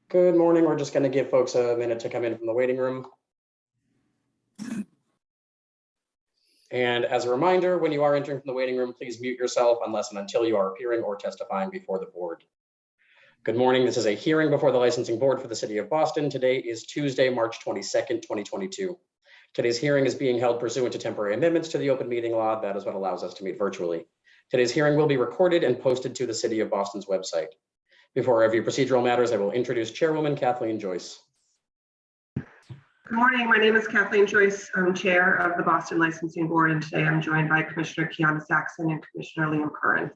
Good morning. We're just going to give folks a minute to come in from the waiting room. And as a reminder, when you are entering from the waiting room, please mute yourself unless and until you are appearing or testifying before the board. Good morning. This is a hearing before the licensing board for the city of Boston. Today is Tuesday, March 22nd, 2022. Today's hearing is being held pursuant to temporary amendments to the open meeting law. That is what allows us to meet virtually. Today's hearing will be recorded and posted to the city of Boston's website. Before I review procedural matters, I will introduce Chairwoman Kathleen Joyce. Good morning. My name is Kathleen Joyce. I'm Chair of the Boston Licensing Board, and today I'm joined by Commissioner Kiana Saxon and Commissioner Liam Curran.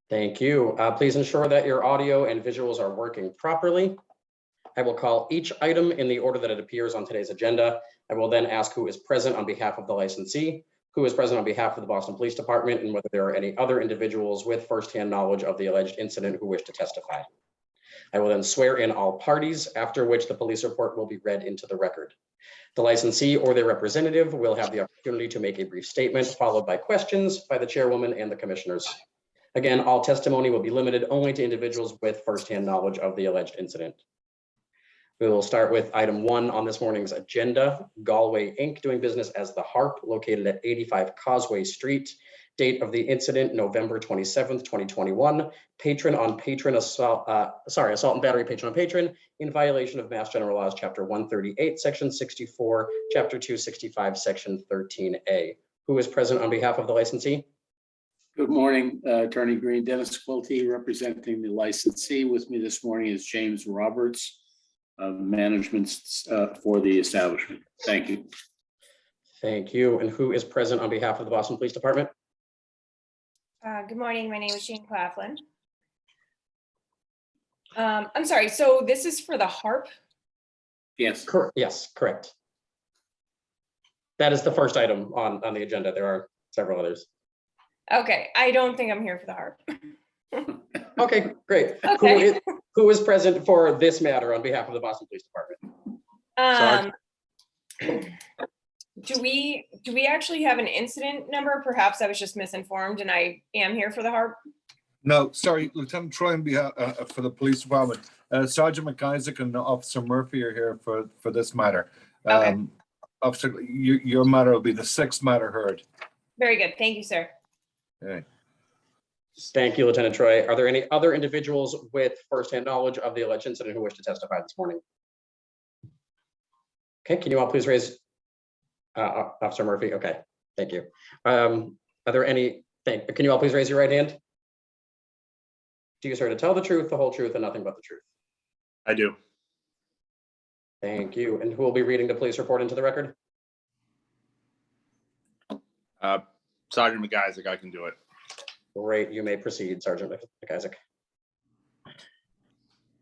Thank you. Please ensure that your audio and visuals are working properly. I will call each item in the order that it appears on today's agenda. I will then ask who is present on behalf of the licensee, who is present on behalf of the Boston Police Department, and whether there are any other individuals with firsthand knowledge of the alleged incident who wish to testify. I will then swear in all parties, after which the police report will be read into the record. The licensee or their representative will have the opportunity to make a brief statement, followed by questions by the chairwoman and the commissioners. Again, all testimony will be limited only to individuals with firsthand knowledge of the alleged incident. We will start with item 1 on this morning's agenda, Galway Inc. doing business as the Harp, located at 85 Causeway Street. Date of the incident, November 27th, 2021. Assault and battery patron on patron in violation of Mass General Laws, Chapter 138, Section 64, Chapter 265, Section 13A. Who is present on behalf of the licensee? Good morning, Attorney Green, Dennis Quilty, representing the licensee. With me this morning is James Roberts, management for the establishment. Thank you. Thank you. And who is present on behalf of the Boston Police Department? Good morning. My name is Shane Claflin. I'm sorry. So this is for the Harp? Yes. Yes, correct. That is the first item on the agenda. There are several others. Okay. I don't think I'm here for the Harp. Okay, great. Okay. Who is present for this matter on behalf of the Boston Police Department? Do we actually have an incident number? Perhaps I was just misinformed and I am here for the Harp. No, sorry, Lieutenant Troy on behalf for the police department. Sergeant McIsaac and Officer Murphy are here for this matter. Okay. Officer, your matter will be the 6th matter heard. Very good. Thank you, sir. Okay. Thank you, Lieutenant Troy. Are there any other individuals with firsthand knowledge of the alleged incident who wish to testify this morning? Okay, can you all please raise Officer Murphy? Okay, thank you. Are there any? Can you all please raise your right hand? Do you swear to tell the truth, the whole truth, and nothing but the truth? I do. Thank you. And who will be reading the police report into the record? Sergeant McIsaac, I can do it. Great, you may proceed, Sergeant McIsaac.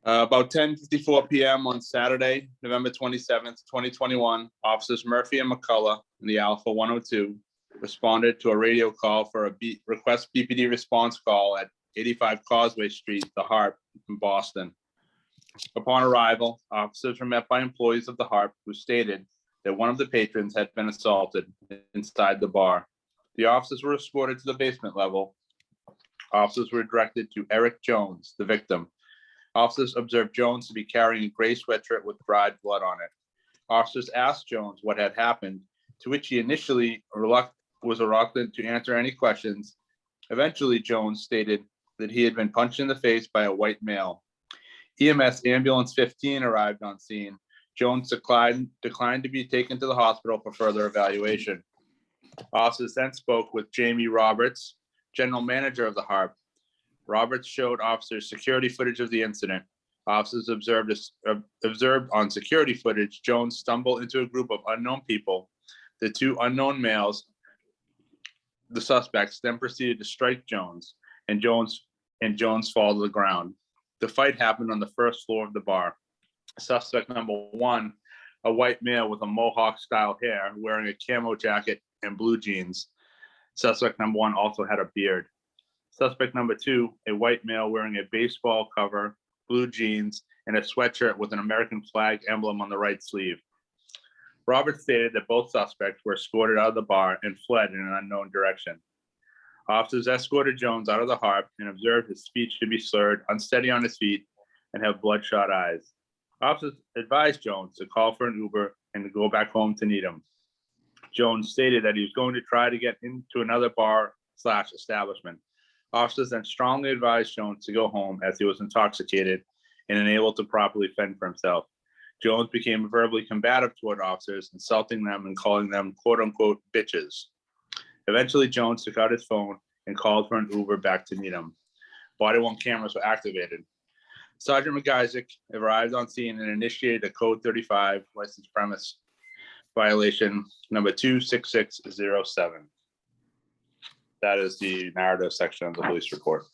About 10:54 p.m. on Saturday, November 27th, 2021, officers Murphy and McCullough in the Alpha 102 responded to a radio call for a request BPD response call at 85 Causeway Street, the Harp in Boston. Upon arrival, officers were met by employees of the Harp who stated that one of the patrons had been assaulted inside the bar. The officers were escorted to the basement level. Officers were directed to Eric Jones, the victim. Officers observed Jones to be carrying a gray sweatshirt with dried blood on it. Officers asked Jones what had happened, to which he initially was reluctant to answer any questions. Eventually, Jones stated that he had been punched in the face by a white male. EMS Ambulance 15 arrived on scene. Jones declined to be taken to the hospital for further evaluation. Officers then spoke with Jamie Roberts, general manager of the Harp. Roberts showed officers security footage of the incident. Officers observed on security footage Jones stumble into a group of unknown people. The 2 unknown males, the suspects, then proceeded to strike Jones, and Jones fall to the ground. The fight happened on the 1st floor of the bar. Suspect number 1, a white male with a mohawk-style hair, wearing a camo jacket and blue jeans. Suspect number 1 also had a beard. Suspect number 2, a white male wearing a baseball cover, blue jeans, and a sweatshirt with an American flag emblem on the right sleeve. Roberts stated that both suspects were escorted out of the bar and fled in an unknown direction. Officers escorted Jones out of the Harp and observed his speech to be slurred, unsteady on his feet, and have bloodshot eyes. Officers advised Jones to call for an Uber and to go back home to Needham. Jones stated that he was going to try to get into another bar/establishment. Officers then strongly advised Jones to go home as he was intoxicated and unable to properly fend for himself. Jones became verbally combative toward officers, insulting them and calling them quote unquote bitches. Eventually, Jones took out his phone and called for an Uber back to Needham. Body-worn cameras were activated. Sergeant McIsaac arrived on scene and initiated a code 35 license premise violation number 26607. That is the narrative section of the police report.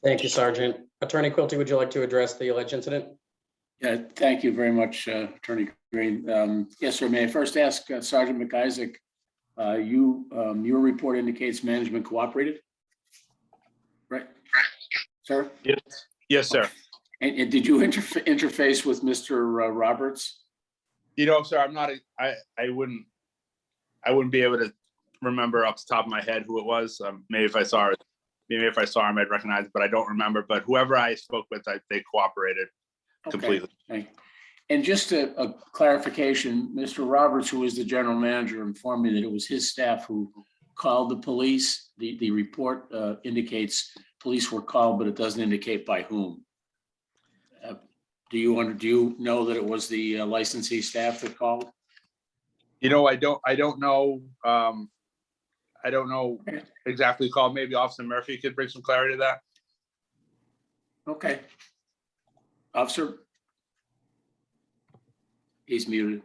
Thank you, Sergeant. Attorney Quilty, would you like to address the alleged incident? Yeah, thank you very much, Attorney Green. Yes, sir. May I first ask Sergeant McIsaac, your report indicates management cooperated? Right, sir? Yes, sir. And did you interface with Mr. Roberts? Sir, I'm not, I wouldn't be able to remember off the top of my head who it was. Maybe if I saw him, I'd recognize it, but I don't remember. But whoever I spoke with, they cooperated completely. Okay. And just a clarification, Mr. Roberts, who is the general manager, informed me that it was his staff who called the police. The report indicates police were called, but it doesn't indicate by whom. Do you know that it was the licensee staff that called? I don't know. I don't know exactly who called. Maybe Officer Murphy could bring some clarity to that. Okay. Officer? He's muted.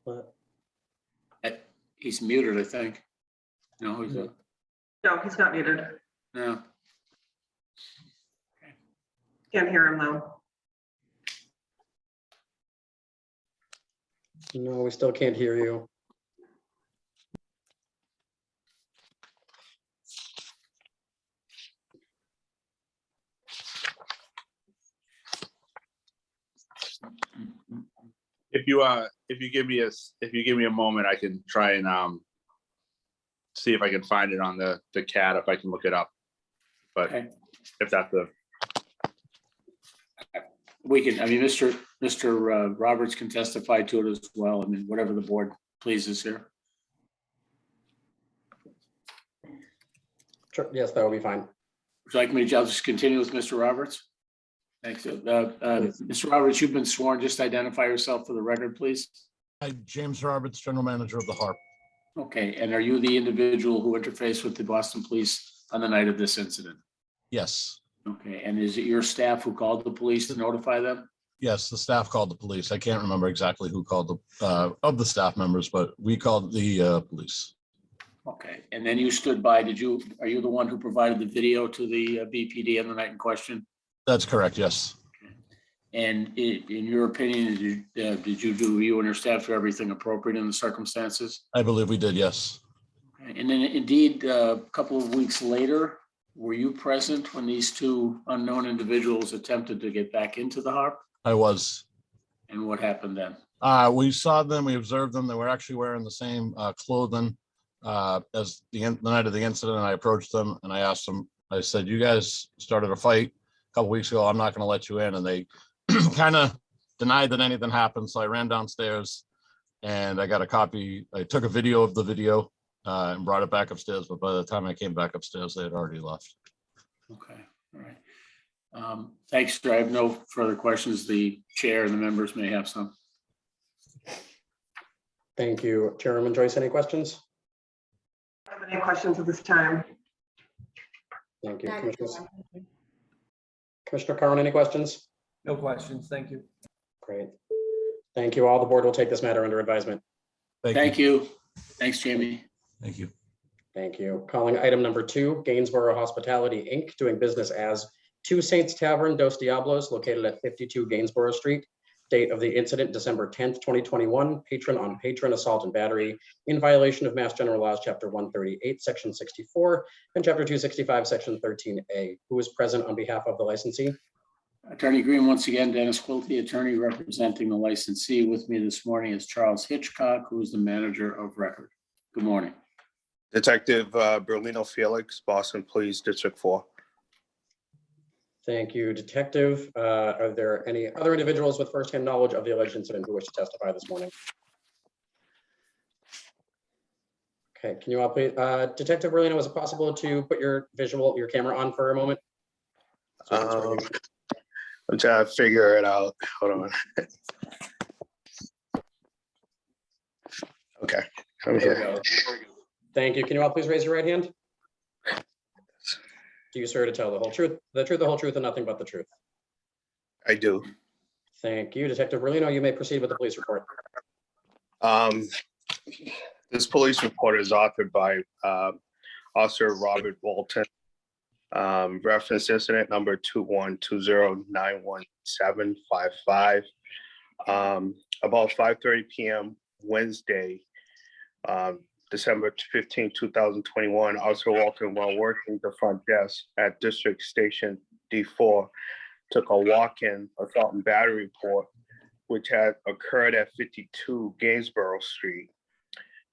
What? He's muted, I think. No, he's not. No, he's not muted. No. Can't hear him though. No, we still can't hear you. If you give me a moment, I can try and see if I can find it on the CAD, if I can look it up. But Okay. if that's We can, I mean, Mr. Roberts can testify to it as well. I mean, whatever the board pleases here. Sure. Yes, that will be fine. Would you like me to just continue with Mr. Roberts? Thanks. Mr. Roberts, you've been sworn. Just identify yourself for the record, please. Hi, James Roberts, General Manager of the HARP. Okay, and are you the individual who interfaced with the Boston Police on the night of this incident? Yes, Okay, and is it your staff who called the police to notify them? yes, the staff called the police. I can't remember exactly who called of the staff members, but we called the police. Okay, and then you stood by, are you the one who provided the video to the BPD on the night in question? That's correct, yes. And in your opinion, did you and your staff do everything appropriate in the circumstances? I believe we did, yes. And then indeed, a couple of weeks later, were you present when these two unknown individuals attempted to get back into the HARP? I was. And what happened then? We saw them, we observed them. They were actually wearing the same clothing as the night of the incident. I approached them and I asked them, I said, you guys started a fight a couple weeks ago. I'm not going to let you in. And they kind of denied that anything happened. So I ran downstairs and I got a copy. I took a video of the video and brought it back upstairs. But by the time I came back upstairs, they had already left. Okay, all right. Thanks, sir. I have no further questions. The chair and the members may have some. Thank you. Chairwoman Joyce, any questions? I don't have any questions at this time. Thank you. Commissioner Carn, any questions? No questions, thank you. Great. Thank you all. The board will take this matter under advisement. Thank you. Thanks, Jamie. Thank you. Thank you. Calling item number 2, Gainsborough Hospitality, Inc., doing business as Two Saints Tavern Dos Diablos, located at 52 Gainsborough Street. Date of the incident, December 10th, 2021. Patron on patron assault and battery in violation of Mass General Laws, Chapter 138, Section 64, and Chapter 265, Section 13A. Who is present on behalf of the licensee? Attorney Green, once again, Dennis Quilty, attorney representing the licensee. With me this morning is Charles Hitchcock, who is the manager of record. Good morning. Detective Berlino Felix, Boston Police District 4. Thank you, Detective. Are there any other individuals with firsthand knowledge of the alleged incident who wish to testify this morning? Okay, can you all please, Detective Berlino, is it possible to put your camera on for a moment? So we can sort of get- I'm trying to figure it out. Hold on. Okay, I'm There we here. go. Thank you. Can you all please raise your right hand? Do you swear to tell the whole truth, the whole truth, and nothing but the truth? I do. Thank you. Detective Berlino, you may proceed with the police report. This police report is authored by Officer Robert Walton. Reference incident number 212091755. About 5:30 p.m. Wednesday, December 15, 2021, Officer Walton, while working the front desk at District Station D4, took a walk-in assault and battery report, which had occurred at 52 Gainsborough Street.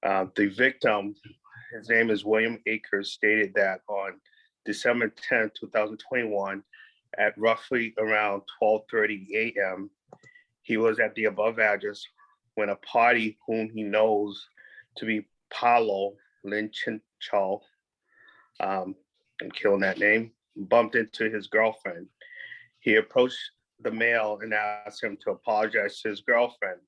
The victim, his name is William Akers, stated that on December 10, 2021, at roughly around 12:30 a.m., he was at the above address when a party whom he knows to be Paulo Linchinchal, I'm killing that name, bumped into his girlfriend. He approached the male and asked him to apologize to his girlfriend.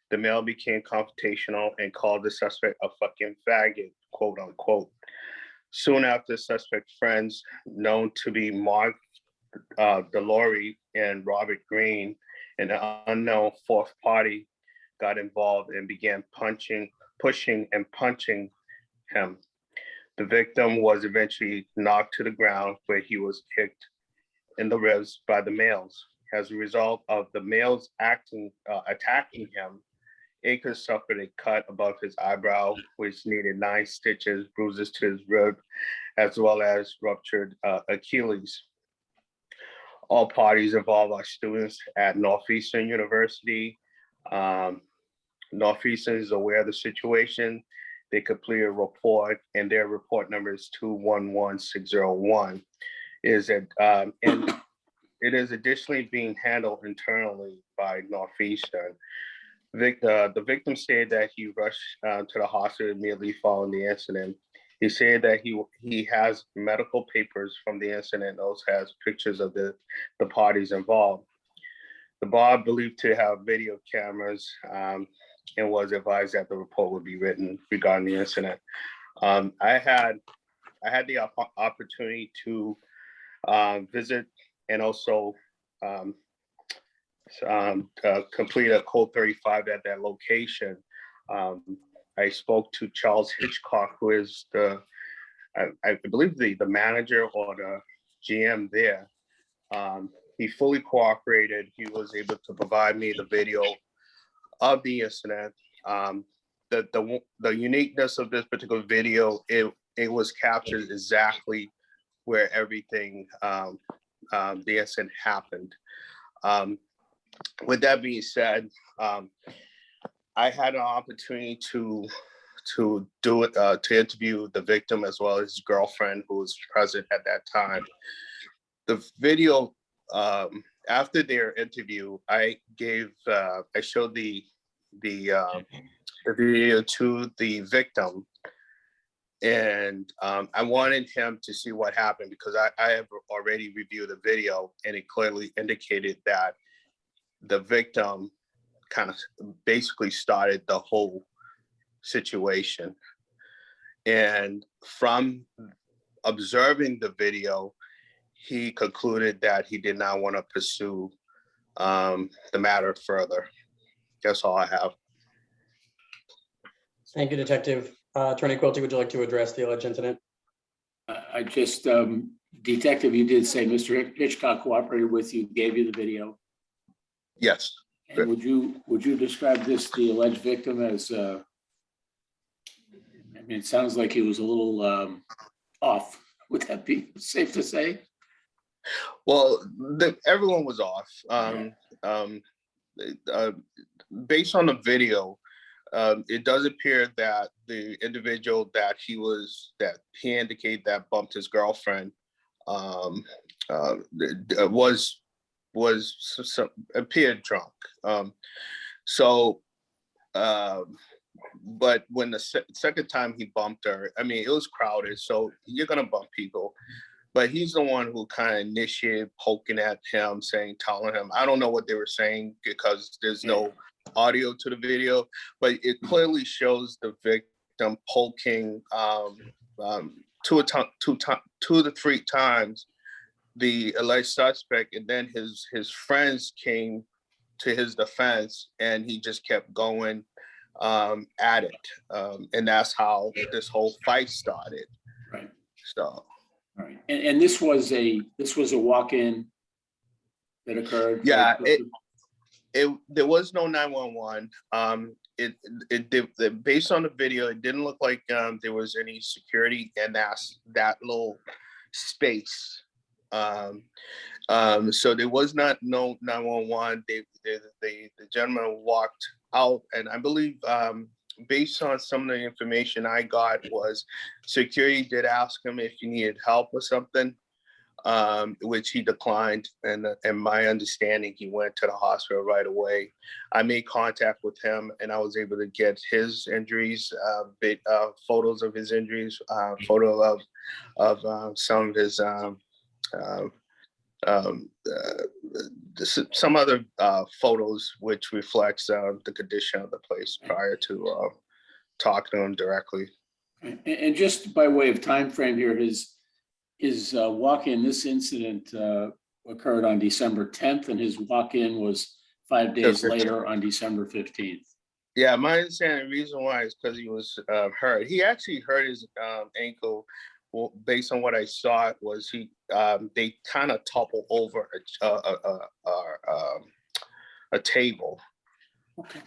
The male became confrontational and called the suspect a fucking faggot, quote unquote. Soon after, suspect friends known to be Mark Delory and Robert Green and an unknown fourth party got involved and began pushing and punching him. The victim was eventually knocked to the ground where he was kicked in the ribs by the males. As a result of the males attacking him, Akers suffered a cut above his eyebrow, which needed 9 stitches, bruises to his rib, as well as ruptured Achilles. All parties involved are students at Northeastern University. Northeastern is aware of the situation. They completed a report, and their report number is 211601. And it is additionally being handled internally by Northeastern. The victim said that he rushed to the hospital immediately following the incident. He said that he has medical papers from the incident, also has pictures of the parties involved. The bar believed to have video cameras and was advised that the report would be written regarding the incident. I had the opportunity to visit and also complete a code 35 at that location. I spoke to Charles Hitchcock, who is I believe the manager or the GM there. He fully cooperated. He was able to provide me the video of the incident. The uniqueness of this particular video, it was captured exactly where everything the incident happened. With that being said, I had an opportunity to interview the victim as well as his girlfriend, who was present at that time. The video, after their interview, I showed the video to the victim, and I wanted him to see what happened because I have already reviewed the video, and it clearly indicated that the victim kind of basically started the whole situation. And from observing the video, he concluded that he did not want to pursue the matter further. That's all I have. Thank you, Detective. Attorney Quilty, would you like to address the alleged incident? I just, Detective, you did say Mr. Hitchcock cooperated with you, gave you the video. Yes. And would you describe the alleged victim as, I mean, it sounds like he was a little off. Would that be safe to say? Well, everyone was off. Based on the video, It does appear that the individual that he indicated that bumped his girlfriend appeared drunk. But when the second time he bumped her, I mean, it was crowded, so you're gonna bump people. But he's the one who kind of initiated poking at him, telling him, I don't know what they were saying because there's no audio to the video, but it clearly shows the victim poking 2 to 3 times the alleged suspect, and then his friends came to his defense, and he just kept going at it, and that's how this whole fight started. Right. So, all right, and this was a walk-in that occurred. yeah, right? there was no 911. Based on the video, it didn't look like there was any security in that little space. So there was no 911. The gentleman walked out, and I believe based on some of the information I got was security did ask him if he needed help or something, which he declined. And my understanding, he went to the hospital right away. I made contact with him, and I was able to get his injuries, photos of his injuries, photo of some of his some other photos which reflects the condition of the place prior to talking to him directly. And just by way of time frame here, his walk-in, this incident occurred on December 10th, and his walk-in was 5 days later on December 15th. Yeah, my understanding, the reason why is because he was hurt. He actually hurt his ankle. Well, based on what I saw, was they kind of toppled over a table. Okay.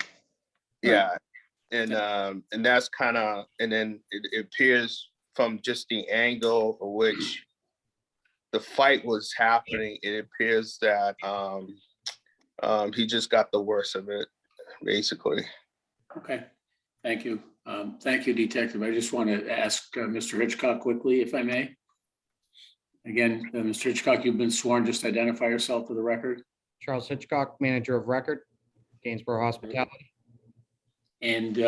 Yeah, and that's kind of, and then it appears from just the angle of which the fight was happening, it appears that he just got the worst of it, basically. Okay, thank you. Thank you, Detective. I just want to ask Mr. Hitchcock quickly, if I may. Again, Mr. Hitchcock, you've been sworn. Just identify yourself for the record. Charles Hitchcock, Manager of Record, Gainsborough Hospitality. And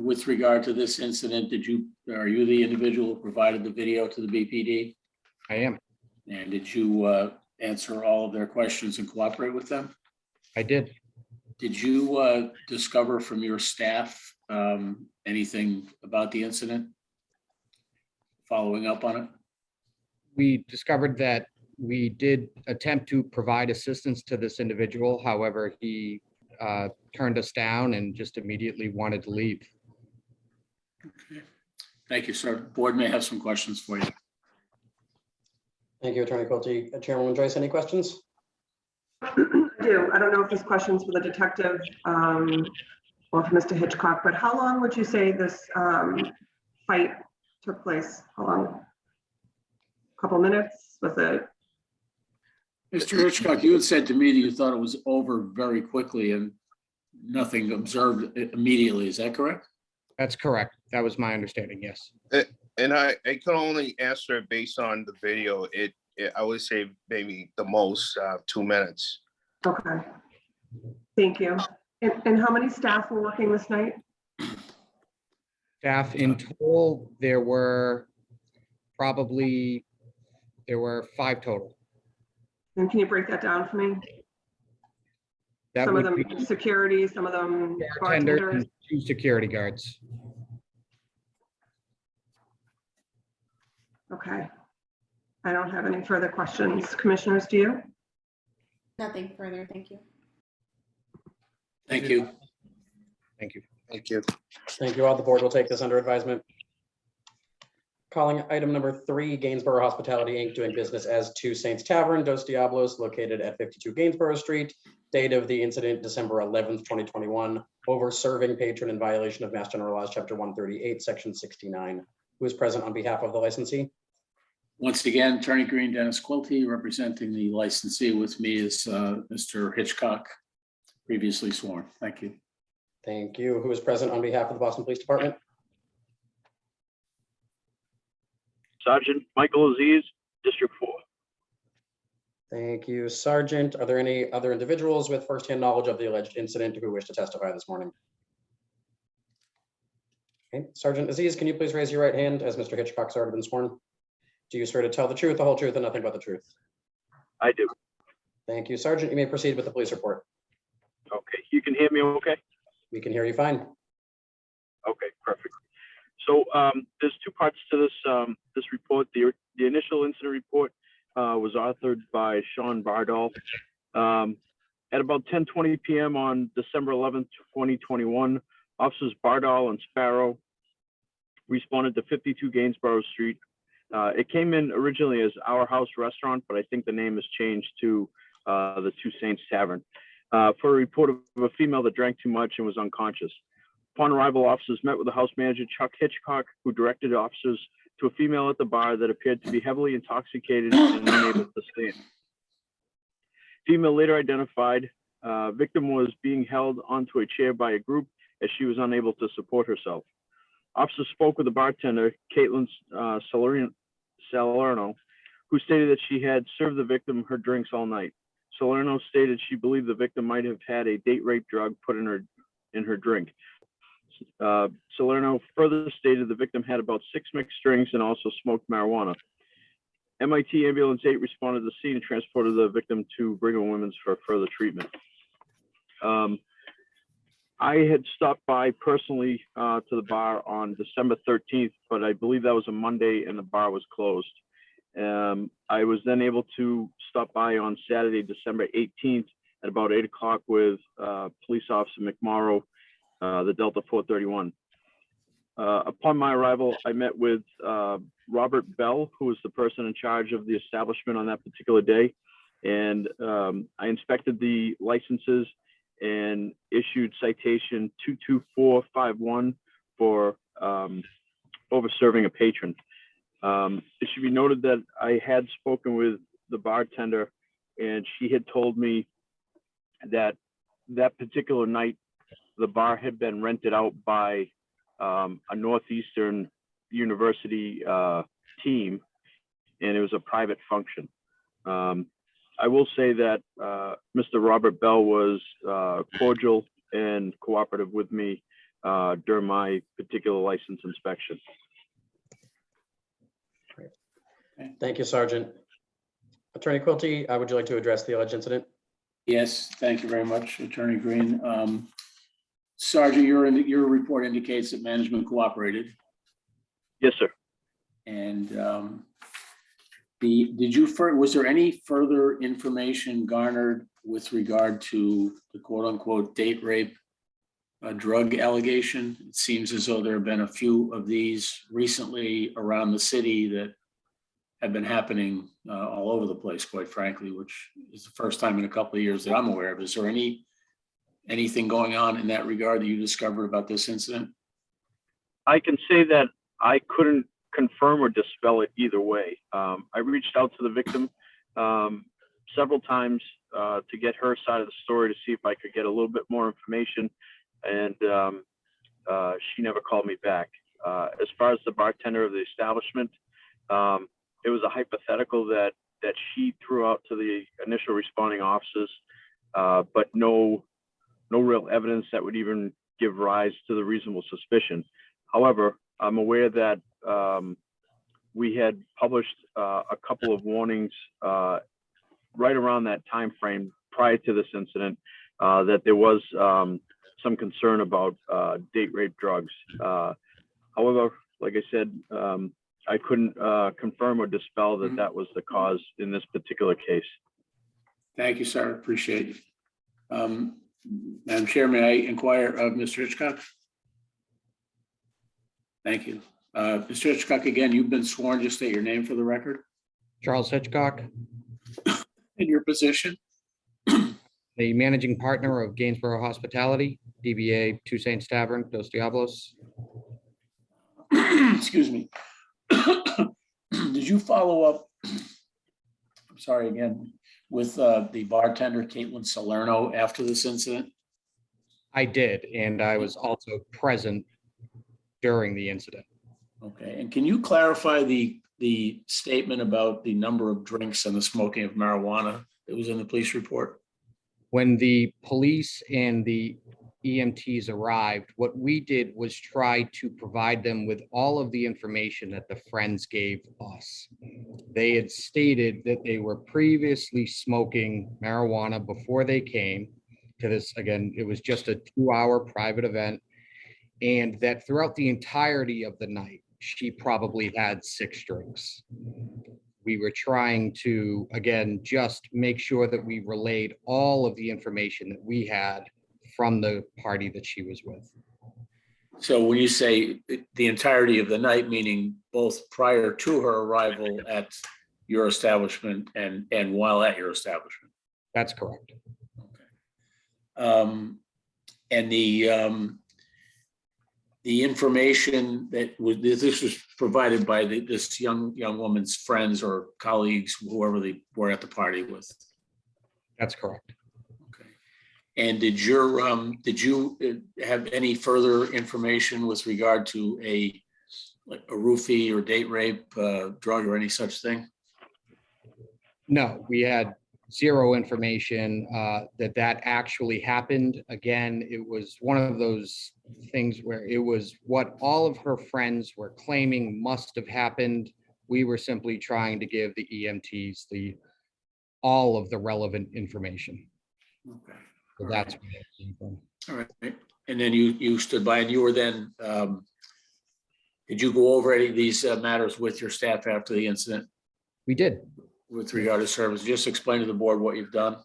with regard to this incident, are you the individual who provided the video to the BPD? I am. And did you answer all of their questions and cooperate with them? I did. Did you discover from your staff anything about the incident? Following up on it? We discovered that we did attempt to provide assistance to this individual. However, he turned us down and just immediately wanted to leave. Okay. Thank you, sir. Board may have some questions for you. Thank you, Attorney Quilty. Chairwoman Joyce, any questions? I do. I don't know if this question's for the detective or for Mr. Hitchcock, but how long would you say this fight took place? How long? A couple minutes? Was it? Mr. Hitchcock, you had said to me that you thought it was over very quickly and nothing observed immediately. Is that correct? That's correct. That was my understanding, yes. And I can only answer it based on the video. I would say maybe the most 2 minutes. Okay. Thank you. And how many staff were working this night? Staff in total, there were 5 total. And can you break that down for me? That Some of would them be security, some of them bartenders bartenders. and 2 security guards. Okay. I don't have any further questions. Commissioners, do you? Nothing further, thank you. Thank you. Thank you. Thank you. Thank you all. The board will take this under advisement. Calling item number 3, Gainsborough Hospitality, Inc., doing business as 2 Saints Tavern, Dos Diablos, located at 52 Gainsborough Street. Date of the incident, December 11th, 2021. Over serving patron in violation of Mass General Laws, Chapter 138, Section 69. Who is present on behalf of the licensee? Once again, Attorney Green, Dennis Quilty, representing the licensee. With me is Mr. Hitchcock, previously sworn. Thank you. Thank you. Who is present on behalf of the Boston Police Department? Sergeant Michael Aziz, District 4. Thank you, Sergeant. Are there any other individuals with firsthand knowledge of the alleged incident who wish to testify this morning? Okay, Sergeant Aziz, can you please raise your right hand as Mr. Hitchcock's already been sworn? Do you swear to tell the truth, the whole truth, and nothing but the truth? I do. Thank you, Sergeant. You may proceed with the police report. Okay, you can hear me okay? We can hear you fine. Okay, perfect. So there's two parts to this report. The initial incident report was authored by Sean Bardall. At about 10:20 p.m. on December 11th, 2021, officers Bardall and Sparrow responded to 52 Gainsborough Street. It came in originally as Our House Restaurant, but I think the name has changed to the Two Saints Tavern, for a report of a female that drank too much and was unconscious. Upon arrival, officers met with the house manager, Chuck Hitchcock, who directed officers to a female at the bar that appeared to be heavily intoxicated and unable to stand. Female later identified. Victim was being held onto a chair by a group as she was unable to support herself. Officers spoke with the bartender, Caitlin Salerno, who stated that she had served the victim her drinks all night. Salerno stated she believed the victim might have had a date rape drug put in her drink. Salerno further stated the victim had about 6 mixed drinks and also smoked marijuana. MIT Ambulance 8 responded to the scene and transported the victim to Brigham and Women's for further treatment. I had stopped by personally to the bar on December 13th, but I believe that was a Monday and the bar was closed. I was then able to stop by on Saturday, December 18th at about 8 o'clock with Police Officer McMorrow, the Delta 431. Upon my arrival, I met with Robert Bell, who was the person in charge of the establishment on that particular day. And I inspected the licenses and issued citation 22451 for over serving a patron. It should be noted that I had spoken with the bartender and she had told me that that particular night, the bar had been rented out by a Northeastern University team, and it was a private function. I will say that Mr. Robert Bell was cordial and cooperative with me during my particular license inspection. Thank you, Sergeant. Attorney Quilty, would you like to address the alleged incident? Yes, thank you very much, Attorney Green. Sergeant, your report indicates that management cooperated. Yes, sir. And was there any further information garnered with regard to the quote unquote date rape drug allegation? It seems as though there have been a few of these recently around the city that have been happening all over the place, quite frankly, which is the first time in a couple of years that I'm aware of. Is there anything going on in that regard that you discovered about this incident? I can say that I couldn't confirm or dispel it either way. I reached out to the victim several times to get her side of the story to see if I could get a little bit more information, and she never called me back. As far as the bartender of the establishment, it was a hypothetical that she threw out to the initial responding officers, but no real evidence that would even give rise to the reasonable suspicion. However, I'm aware that we had published a couple of warnings right around that time frame prior to this incident that there was some concern about date rape drugs. However, like I said, I couldn't confirm or dispel that that was the cause in this particular case. Thank you, sir. Appreciate it. Madam Chair, may I inquire of Mr. Hitchcock? Thank you. Mr. Hitchcock, again, you've been sworn. Just state your name for the record. Charles Hitchcock, In your position. the managing partner of Gainsborough Hospitality, DBA Two Saints Tavern, Dos Diablos. Excuse me. Did you follow up, I'm sorry again, with the bartender, Caitlin Salerno, after this incident? I did, and I was also present during the incident. Okay, and can you clarify the statement about the number of drinks and the smoking of marijuana that was in the police report? When the police and the EMTs arrived, what we did was try to provide them with all of the information that the friends gave us. They had stated that they were previously smoking marijuana before they came to this. Again, it was just a 2-hour private event, and that throughout the entirety of the night, she probably had 6 drinks. We were trying to, again, just make sure that we relayed all of the information that we had from the party that she was with. So when you say the entirety of the night, meaning both prior to her arrival at your establishment and while at your establishment? That's correct. And the information that this was provided by this young woman's friends or colleagues, whoever they were at the party with. That's correct. Okay. And did you have any further information with regard to like a roofie or date rape, drug or any such thing? No, we had zero information that actually happened. Again, it was one of those things where it was what all of her friends were claiming must have happened. We were simply trying to give the EMTs all of the relevant information. Okay. So that's where it came from. All right. And then you stood by and you were then, did you go over any of these matters with your staff after the incident We did. with regard to service? Just explain to the board what you've done.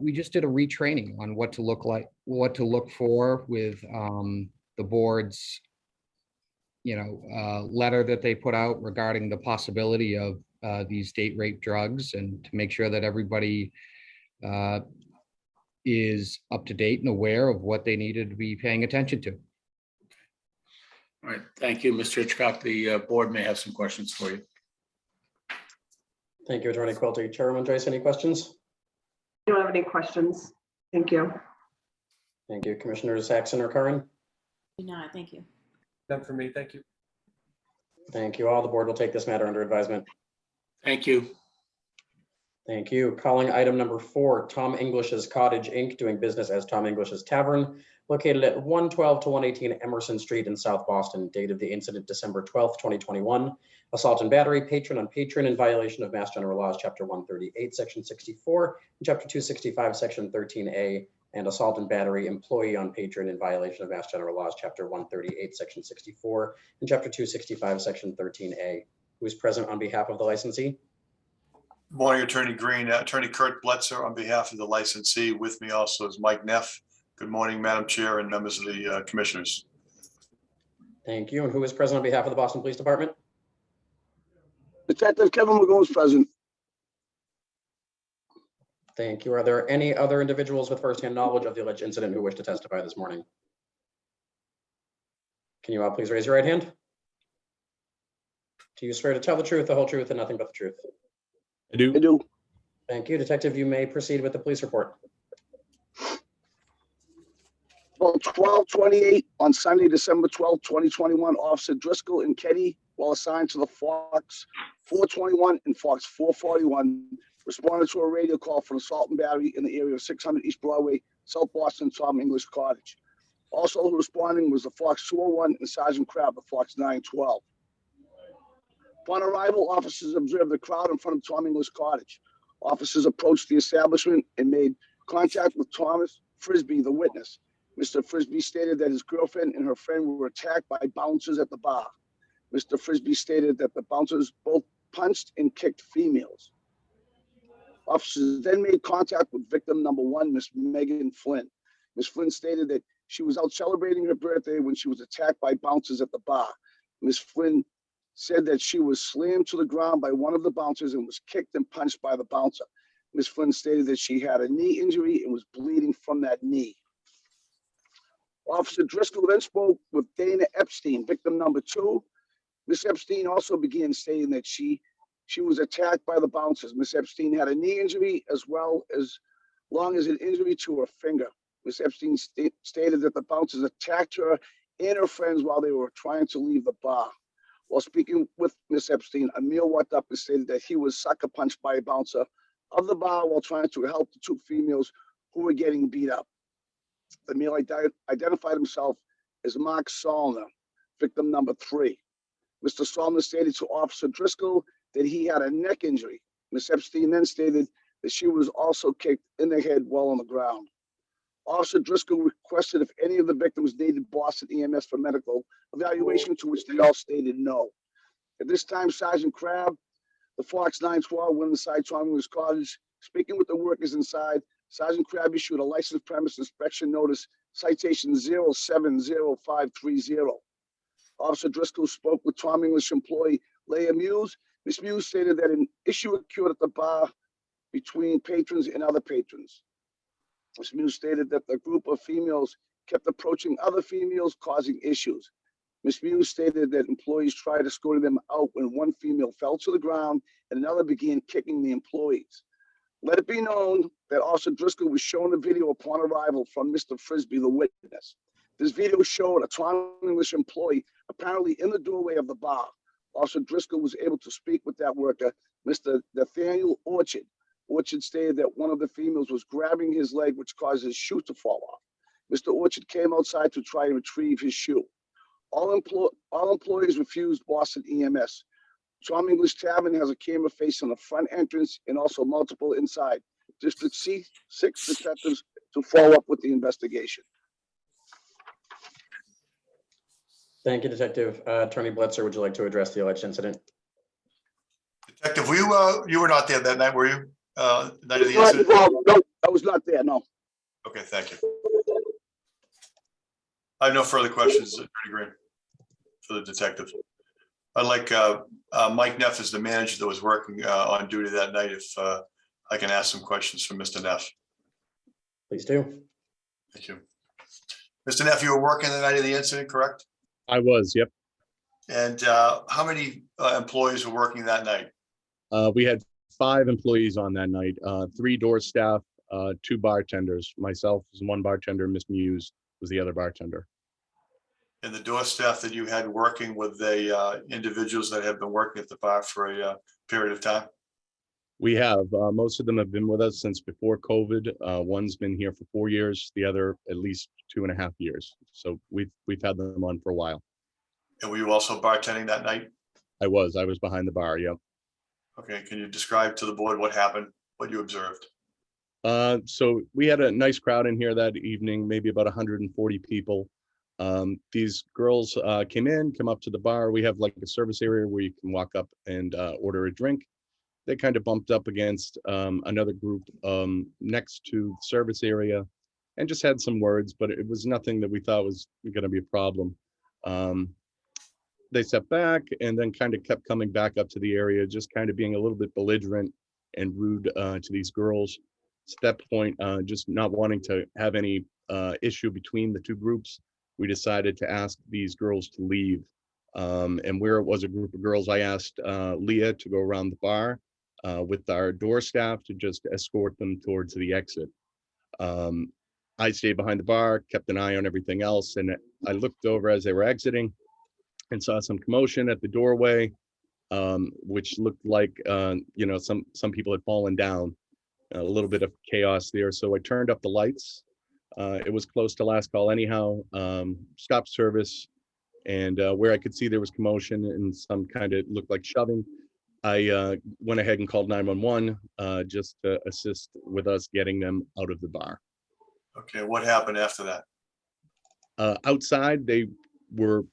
We just did a retraining on what to look like, what to look for with the board's, letter that they put out regarding the possibility of these date rape drugs, and to make sure that everybody is up to date and aware of what they needed to be paying attention to. All right. Thank you, Mr. Hitchcock. The board may have some questions for you. Thank you, Attorney Quilty. Chairman Joyce, any questions? I don't have any questions. Thank you. Thank you. Commissioners Saxon or Curran? Do not, thank you. None for me, thank you. Thank you all. The board will take this matter under advisement. Thank you. Thank you. Calling item number 4, Tom English's Cottage, Inc., doing business as Tom English's Tavern, located at 112 to 118 Emerson Street in South Boston. Date of the incident, December 12th, 2021. Assault and battery, patron on patron in violation of Mass General Laws, Chapter 138, Section 64, and Chapter 265, Section 13A, and assault and battery, employee on patron in violation of Mass General Laws, Chapter 138, Section 64, and Chapter 265, Section 13A. Who is present on behalf of the licensee? Morning, Attorney Green. Attorney Kurt Bletzer on behalf of the licensee. With me also is Mike Neff. Good morning, Madam Chair and members of the commissioners. Thank you. And who is present on behalf of the Boston Police Department? Detective Kevin Magone is present. Thank you. Are there any other individuals with firsthand knowledge of the alleged incident who wish to testify this morning? Can you all please raise your right hand? Do you swear to tell the truth, the whole truth, and nothing but the truth? I do. I do. Thank you. Detective, you may proceed with the police report. Well, 12:28 on Sunday, December 12th, 2021, Officer Driscoll and Ketty, while assigned to the Fox 421 and Fox 441, responded to a radio call for an assault and battery in the area of 600 East Broadway, South Boston, Tom English Cottage. Also responding was the Fox 201 and Sergeant Crabb, the Fox 912. Upon arrival, officers observed the crowd in front of Tom English Cottage. Officers approached the establishment and made contact with Thomas Frisbee, the witness. Mr. Frisbee stated that his girlfriend and her friend were attacked by bouncers at the bar. Mr. Frisbee stated that the bouncers both punched and kicked females. Officers then made contact with victim number 1, Miss Megan Flynn. Miss Flynn stated that she was out celebrating her birthday when she was attacked by bouncers at the bar. Miss Flynn said that she was slammed to the ground by one of the bouncers and was kicked and punched by the bouncer. Miss Flynn stated that she had a knee injury and was bleeding from that knee. Officer Driscoll then spoke with Dana Epstein, victim number 2. Miss Epstein also began stating that she was attacked by the bouncers. Miss Epstein had a knee injury as well as long as an injury to her finger. Ms. Epstein stated that the bouncers attacked her and her friends while they were trying to leave the bar. While speaking with Ms. Epstein, Emil walked up and stated that he was sucker punched by a bouncer of the bar while trying to help the two females who were getting beat up. Emil identified himself as Mark Solner, victim number 3. Mr. Solner stated to Officer Driscoll that he had a neck injury. Ms. Epstein then stated that she was also kicked in the head while on the ground. Officer Driscoll requested if any of the victims needed Boston EMS for medical evaluation, to which they all stated no. At this time, Sergeant Crabb, the Fox 912, went inside Tom English Cottage. Speaking with the workers inside, Sergeant Crabb issued a license premise inspection notice, citation 070530. Officer Driscoll spoke with Tom English employee Leah Muse. Ms. Muse stated that an issue occurred at the bar between patrons and other patrons. Ms. Muse stated that the group of females kept approaching other females, causing issues. Ms. Muse stated that employees tried escorting them out when one female fell to the ground and another began kicking the employees. Let it be known that Officer Driscoll was shown a video upon arrival from Mr. Frisbee, the witness. This video showed a Tom English employee apparently in the doorway of the bar. Officer Driscoll was able to speak with that worker, Mr. Nathaniel Orchard. Orchard stated that one of the females was grabbing his leg, which caused his shoe to fall off. Mr. Orchard came outside to try and retrieve his shoe. All employees refused Boston EMS. Tom English Tavern has a camera facing the front entrance and also multiple inside. District C6 detectives to follow up with the investigation. Thank you, Detective. Attorney Blitzer, would you like to address the alleged incident? Detective, you were not there that night, were you? Night of the incident? No, I was not there, no. Okay, thank you. I have no further questions, Attorney Green, for the detective. I'd like Mike Neff is the manager that was working on duty that night. If I can ask some questions from Mr. Neff. Please do. Thank you. Mr. Neff, you were working the night of the incident, correct? I was, yep. And how many employees were working that night? We had 5 employees on that night, 3 door staff, 2 bartenders. Myself was one bartender, Miss Muse was the other bartender. And the door staff that you had working with the individuals that have been working at the bar for a period of time? We have, most of them have been with us since before COVID. One's been here for 4 years, the other at least 2.5 years. So we've had them on for a while. And were you also bartending that night? I was behind the bar, yep. Okay, can you describe to the board what happened, what you observed? So we had a nice crowd in here that evening, maybe about 140 people. These girls come up to the bar. We have like a service area where you can walk up and order a drink. They kind of bumped up against another group next to the service area and just had some words, but it was nothing that we thought was going to be a problem. They stepped back and then kind of kept coming back up to the area, just kind of being a little bit belligerent and rude to these girls. At that point, just not wanting to have any issue between the two groups, we decided to ask these girls to leave. And where it was a group of girls, I asked Leah to go around the bar with our door staff to just escort them towards the exit. I stayed behind the bar, kept an eye on everything else, and I looked over as they were exiting and saw some commotion at the doorway, which looked like some people had fallen down. A little bit of chaos there, so I turned up the lights. It was close to last call anyhow. Stopped service, and where I could see there was commotion and some kind of looked like shoving, I went ahead and called 911 just to assist with us getting them out of the bar. Okay, what happened after that? Outside, they were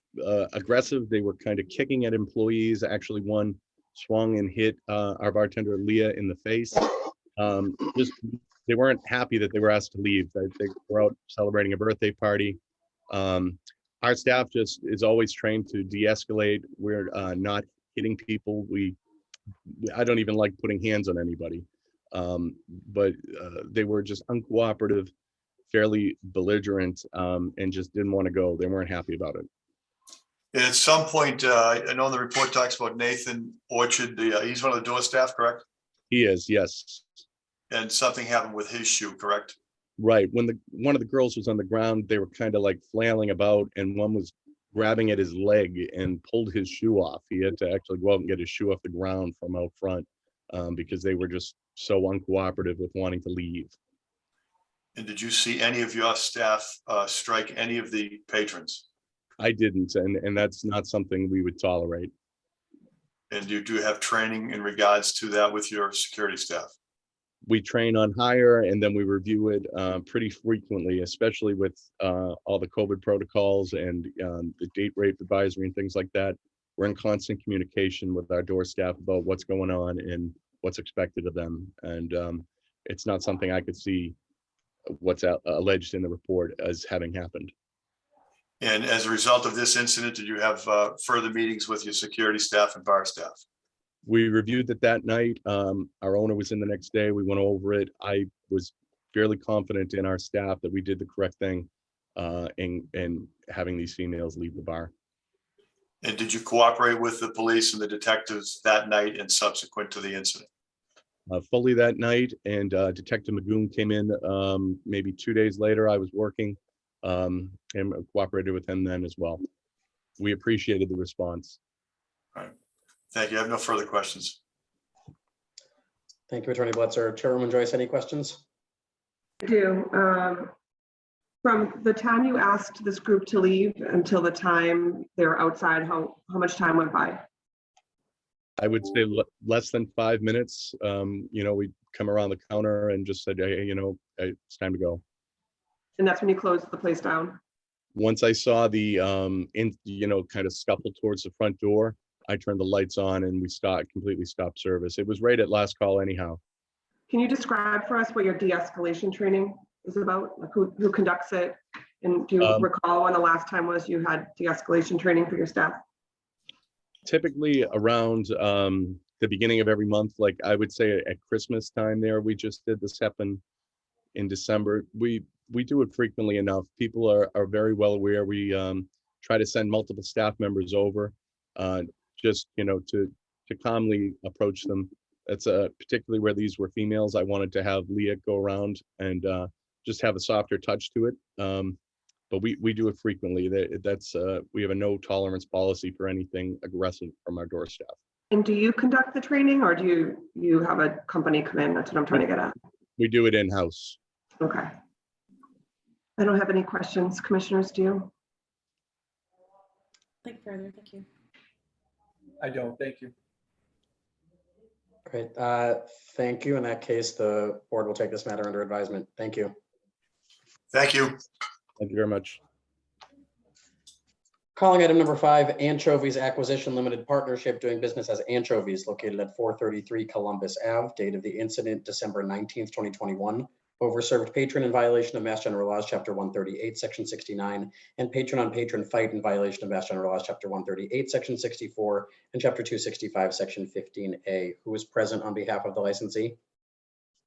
aggressive. They were kind of kicking at employees. Actually, one swung and hit our bartender Leah in the face. They weren't happy that they were asked to leave. They were out celebrating a birthday party. Our staff just is always trained to de-escalate. We're not hitting people. I don't even like putting hands on anybody. But they were just uncooperative, fairly belligerent, and just didn't want to go. They weren't happy about it. And at some point, I know the report talks about Nathan Orchard. He's one of the door staff, correct? He is, yes. And something happened with his shoe, correct? Right. When one of the girls was on the ground, they were kind of like flailing about, and one was grabbing at his leg and pulled his shoe off. He had to actually go out and get his shoe off the ground from out front because they were just so uncooperative with wanting to leave. And did you see any of your staff strike any of the patrons? I didn't, and that's not something we would tolerate. And you do have training in regards to that with your security staff? We train on hire and then we review it pretty frequently, especially with all the COVID protocols and the date rape advisory and things like that. We're in constant communication with our door staff about what's going on and what's expected of them. And it's not something I could see what's alleged in the report as having happened. And as a result of this incident, did you have further meetings with your security staff and bar staff? We reviewed it that night. Our owner was in the next day. We went over it. I was fairly confident in our staff that we did the correct thing in having these females leave the bar. And did you cooperate with the police and the detectives that night and subsequent to the incident? Fully that night, and Detective Magoon came in maybe 2 days later. I was working and cooperated with him then as well. We appreciated the response. All right. Thank you. I have no further questions. Thank you, Attorney Blitzer. Chairwoman Joyce, any questions? I do. From the time you asked this group to leave until the time they were outside, how much time went by? I would say less than 5 minutes. We come around the counter and just said, hey, it's time to go. And that's when you closed the place down? Once I saw the kind of scuffle towards the front door, I turned the lights on and we completely stopped service. It was right at last call anyhow. Can you describe for us what your de-escalation training is about? Like who conducts it? And do you recall when the last time was you had de-escalation training for your staff? Typically around the beginning of every month, like I would say at Christmas time there, we just did this happen in December. We do it frequently enough. People are very well aware. We try to send multiple staff members over just, to calmly approach them. That's particularly where these were females. I wanted to have Leah go around and just have a softer touch to it. But we do it frequently. We have a no tolerance policy for anything aggressive from our door staff. And do you conduct the training or do you have a company come in? That's what I'm trying to get at. We do it in-house. Okay. I don't have any questions. Commissioners, do you? Think further, thank you. I don't, thank you. Great. Thank you. In that case, the board will take this matter under advisement. Thank you. Thank you. Thank you very much. Calling item number 5, Anchovies Acquisition Limited Partnership doing business as Anchovies located at 433 Columbus Ave. Date of the incident, December 19th, 2021. Overserved patron in violation of Mass General Laws, Chapter 138, Section 69, and patron on patron fight in violation of Mass General Laws, Chapter 138, Section 64, and Chapter 265, Section 15A. Who is present on behalf of the licensee?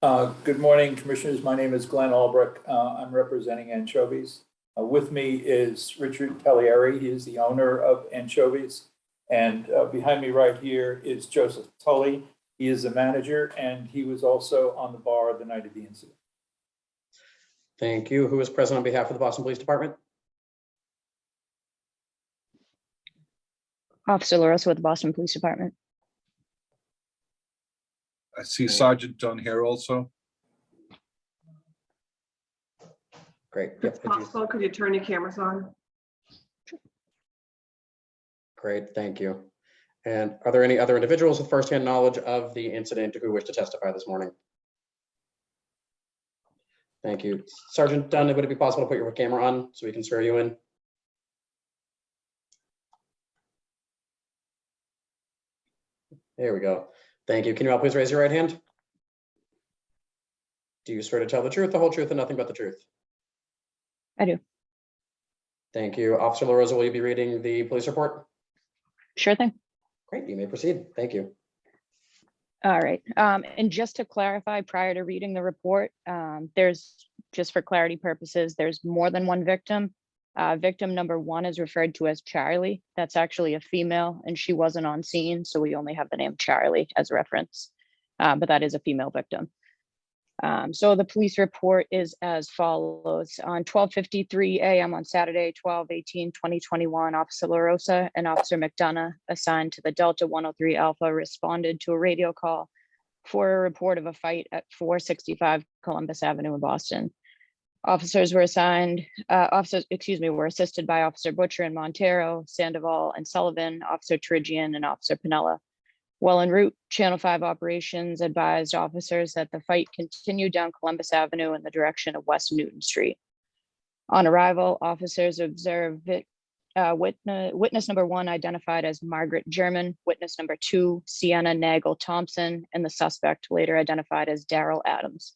Good morning, Commissioners. My name is Glenn Albrecht. I'm representing Anchovies. With me is Richard Pellieri. He is the owner of Anchovies. And behind me right here is Joseph Tully. He is the manager, and he was also on the bar the night of the incident. Thank you. Who is present on behalf of the Boston Police Department? Officer LaRosa with the Boston Police Department. I see Sergeant Dunn here also. Great. If it's possible, could you turn your cameras on? Great, thank you. And are there any other individuals with firsthand knowledge of the incident who wish to testify this morning? Thank you. Sergeant Dunn, would it be possible to put your camera on so we can swear you in? There we go. Thank you. Can you all please raise your right hand? Do you swear to tell the truth, the whole truth, and nothing but the truth? I do. Thank you. Officer LaRosa, will you be reading the police report? Sure thing. Great, you may proceed. Thank you. All right. And just to clarify, prior to reading the report, there's, just for clarity purposes, there's more than one victim. Victim number 1 is referred to as Charlie. That's actually a female, and she wasn't on scene, so we only have the name Charlie as reference. But that is a female victim. So the police report is as follows. On 12:53 a.m. on Saturday, 12/18/2021, Officer LaRosa and Officer McDonough, assigned to the Delta 103 Alpha, responded to a radio call for a report of a fight at 465 Columbus Avenue in Boston. Officers were assisted by Officer Butcher and Montero, Sandoval and Sullivan, Officer Trigian and Officer Pinella. While en route, Channel 5 operations advised officers that the fight continued down Columbus Avenue in the direction of West Newton Street. On arrival, officers observed witness number 1 identified as Margaret German, witness number 2, Sienna Nagel Thompson, and the suspect later identified as Daryl Adams.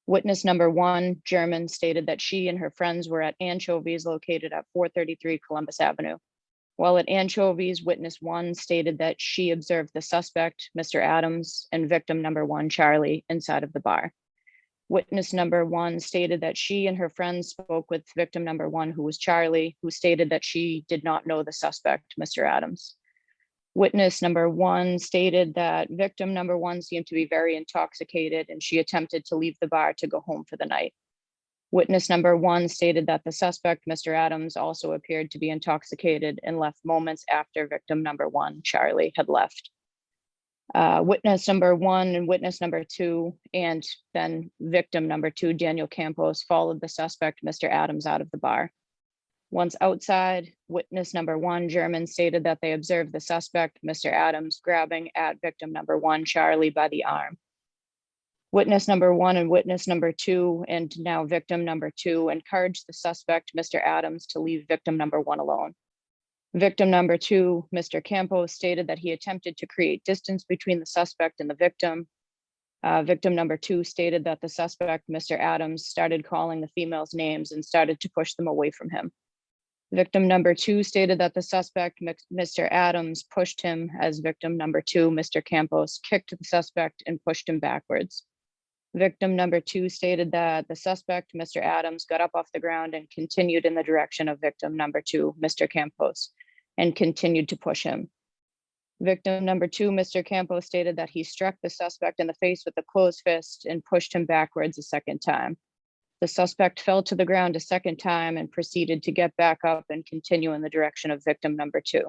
Witness number 1, German, stated that she and her friends were at Anchovies located at 433 Columbus Avenue. While at Anchovies, witness 1 stated that she observed the suspect, Mr. Adams, and victim number 1, Charlie, inside of the bar. Witness number 1 stated that she and her friends spoke with victim number 1, who was Charlie, who stated that she did not know the suspect, Mr. Adams. Witness number 1 stated that victim number 1 seemed to be very intoxicated and she attempted to leave the bar to go home for the night. Witness number 1 stated that the suspect, Mr. Adams, also appeared to be intoxicated and left moments after victim number 1, Charlie, had left. Witness number 1 and witness number 2, and then victim number 2, Daniel Campos, followed the suspect, Mr. Adams, out of the bar. Once outside, witness number 1, German, stated that they observed the suspect, Mr. Adams, grabbing at victim number 1, Charlie, by the arm. Witness number 1 and witness number 2, and now victim number 2, encouraged the suspect, Mr. Adams, to leave victim number 1 alone. Victim number 2, Mr. Campos, stated that he attempted to create distance between the suspect and the victim. Victim number 2 stated that the suspect, Mr. Adams, started calling the females names and started to push them away from him. Victim number 2 stated that the suspect, Mr. Adams, pushed him as victim number 2, Mr. Campos, kicked the suspect and pushed him backwards. Victim number 2 stated that the suspect, Mr. Adams, got up off the ground and continued in the direction of victim number 2, Mr. Campos, and continued to push him. Victim number 2, Mr. Campos, stated that he struck the suspect in the face with a closed fist and pushed him backwards a second time. The suspect fell to the ground a second time and proceeded to get back up and continue in the direction of victim number 2.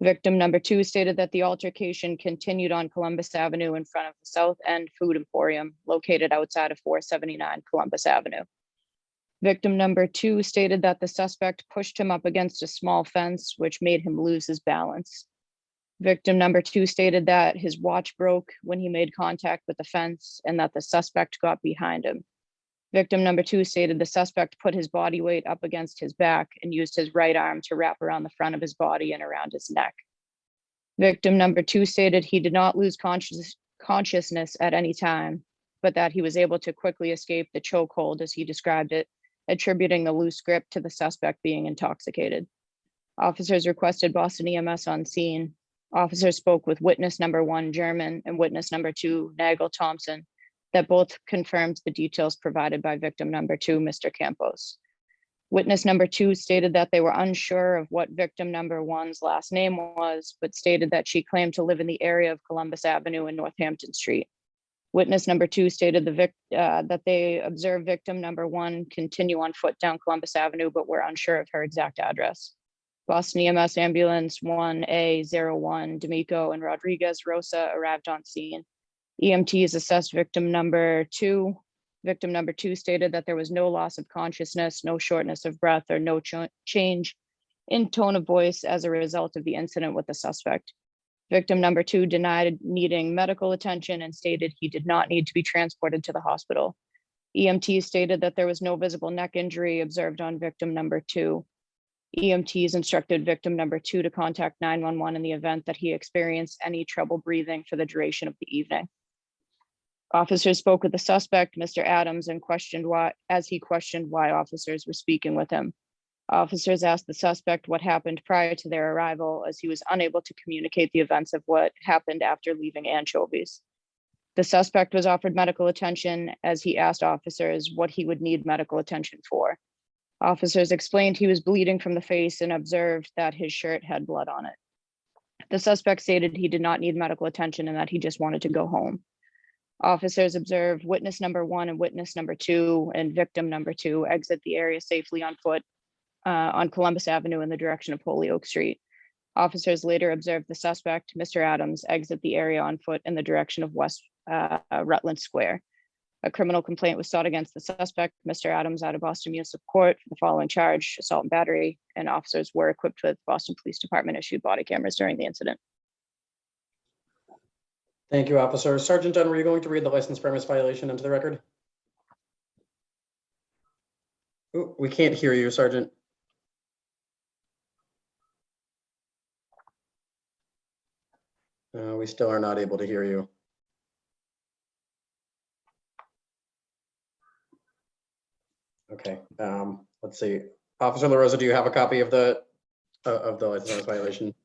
Victim number 2 stated that the altercation continued on Columbus Avenue in front of the South End Food Emporium, located outside of 479 Columbus Avenue. Victim number 2 stated that the suspect pushed him up against a small fence, which made him lose his balance. Victim number 2 stated that his watch broke when he made contact with the fence and that the suspect got behind him. Victim number 2 stated the suspect put his body weight up against his back and used his right arm to wrap around the front of his body and around his neck. Victim number 2 stated he did not lose consciousness at any time, but that he was able to quickly escape the chokehold, as he described it, attributing the loose grip to the suspect being intoxicated. Officers requested Boston EMS on scene. Officers spoke with witness number 1, German, and witness number 2, Nagel Thompson, that both confirmed the details provided by victim number 2, Mr. Campos. Witness number 2 stated that they were unsure of what victim number 1's last name was, but stated that she claimed to live in the area of Columbus Avenue and Northampton Street. Witness number 2 stated that they observed victim number 1 continue on foot down Columbus Avenue, but were unsure of her exact address. Boston EMS Ambulance 1A01, D'Amico and Rodriguez Rosa arrived on scene. EMTs assessed victim number 2. Victim number 2 stated that there was no loss of consciousness, no shortness of breath, or no change in tone of voice as a result of the incident with the suspect. Victim number 2 denied needing medical attention and stated he did not need to be transported to the hospital. EMTs stated that there was no visible neck injury observed on victim number 2. EMTs instructed victim number 2 to contact 911 in the event that he experienced any trouble breathing for the duration of the evening. Officers spoke with the suspect, Mr. Adams, and questioned why officers were speaking with him. Officers asked the suspect what happened prior to their arrival, as he was unable to communicate the events of what happened after leaving Anchovies. The suspect was offered medical attention as he asked officers what he would need medical attention for. Officers explained he was bleeding from the face and observed that his shirt had blood on it. The suspect stated he did not need medical attention and that he just wanted to go home. Officers observed witness number 1 and witness number 2 and victim number 2 exit the area safely on foot on Columbus Avenue in the direction of Holyoke Street. Officers later observed the suspect, Mr. Adams, exit the area on foot in the direction of West Rutland Square. A criminal complaint was sought against the suspect, Mr. Adams, out of Boston Municipal Court for the following charge: assault and battery, and officers were equipped with Boston Police Department issued body cameras during the incident. Thank you, officer. Sergeant Dunn, were you going to read the license premise violation into the record? Ooh, we can't hear you, Sergeant. We still are not able to hear you. Okay, let's see. Officer LaRosa, do you have a copy of the license violation?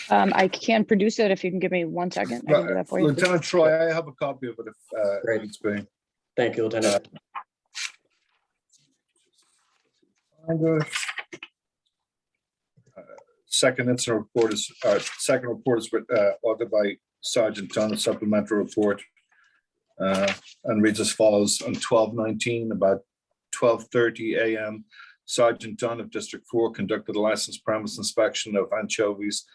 I can produce it if you can give me 1 second. I can do that for you. Lieutenant Troy, I have a copy of it if Great. needs be. Thank you, Lieutenant. Second incident report is authored by Sergeant Dunn, a supplementary report, and reads as follows. On 12/19, about 12:30 a.m., Sergeant Dunn of District 4 conducted a licensed premise inspection of Anchovies,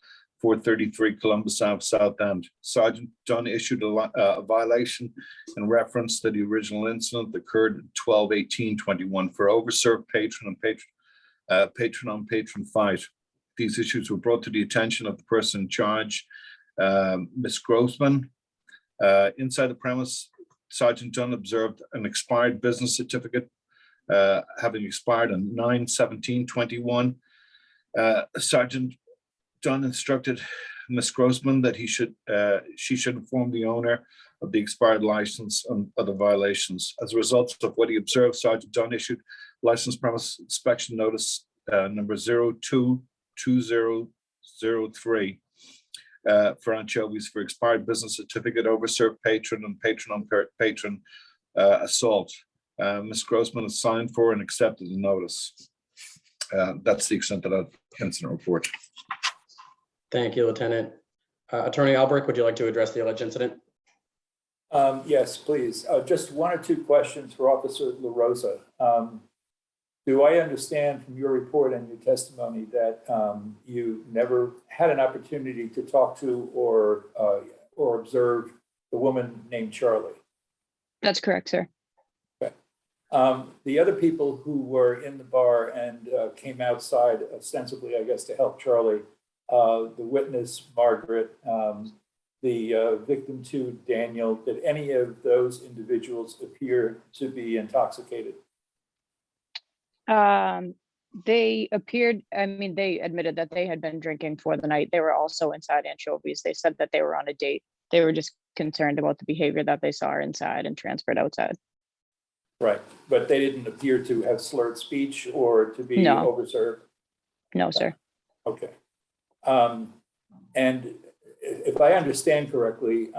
433 Columbus Ave, South End. Sergeant Dunn issued a violation in reference to the original incident that occurred at 12/18/21 for overserved patron and patron-on-patron fight. These issues were brought to the attention of the person in charge, Ms. Grossman. Inside the premise, Sergeant Dunn observed an expired business certificate having expired on 9/17/21. Sergeant Dunn instructed Ms. Grossman that she should inform the owner of the expired license and other violations. As a result of what he observed, Sergeant Dunn issued license premise inspection notice number 02/2003 for Anchovies for expired business certificate, overserved patron, and patron-on-patron assault. Ms. Grossman has signed for and accepted the notice. That's the extent of that incident report. Thank you, Lieutenant. Attorney Albrecht, would you like to address the alleged incident? Yes, please. Just 1 or 2 questions for Officer LaRosa. Do I understand from your report and your testimony that you never had an opportunity to talk to or observe the woman named Charlie? That's correct, sir. Okay. The other people who were in the bar and came outside ostensibly, I guess, to help Charlie, the witness, Margaret, the victim 2, Daniel, did any of those individuals appear to be intoxicated? They appeared, they admitted that they had been drinking for the night. They were also inside Anchovies. They said that they were on a date. They were just concerned about the behavior that they saw inside and transferred outside. Right, but they didn't appear to have slurred speech or to be overserved? No, sir. Okay. And if I understand correctly,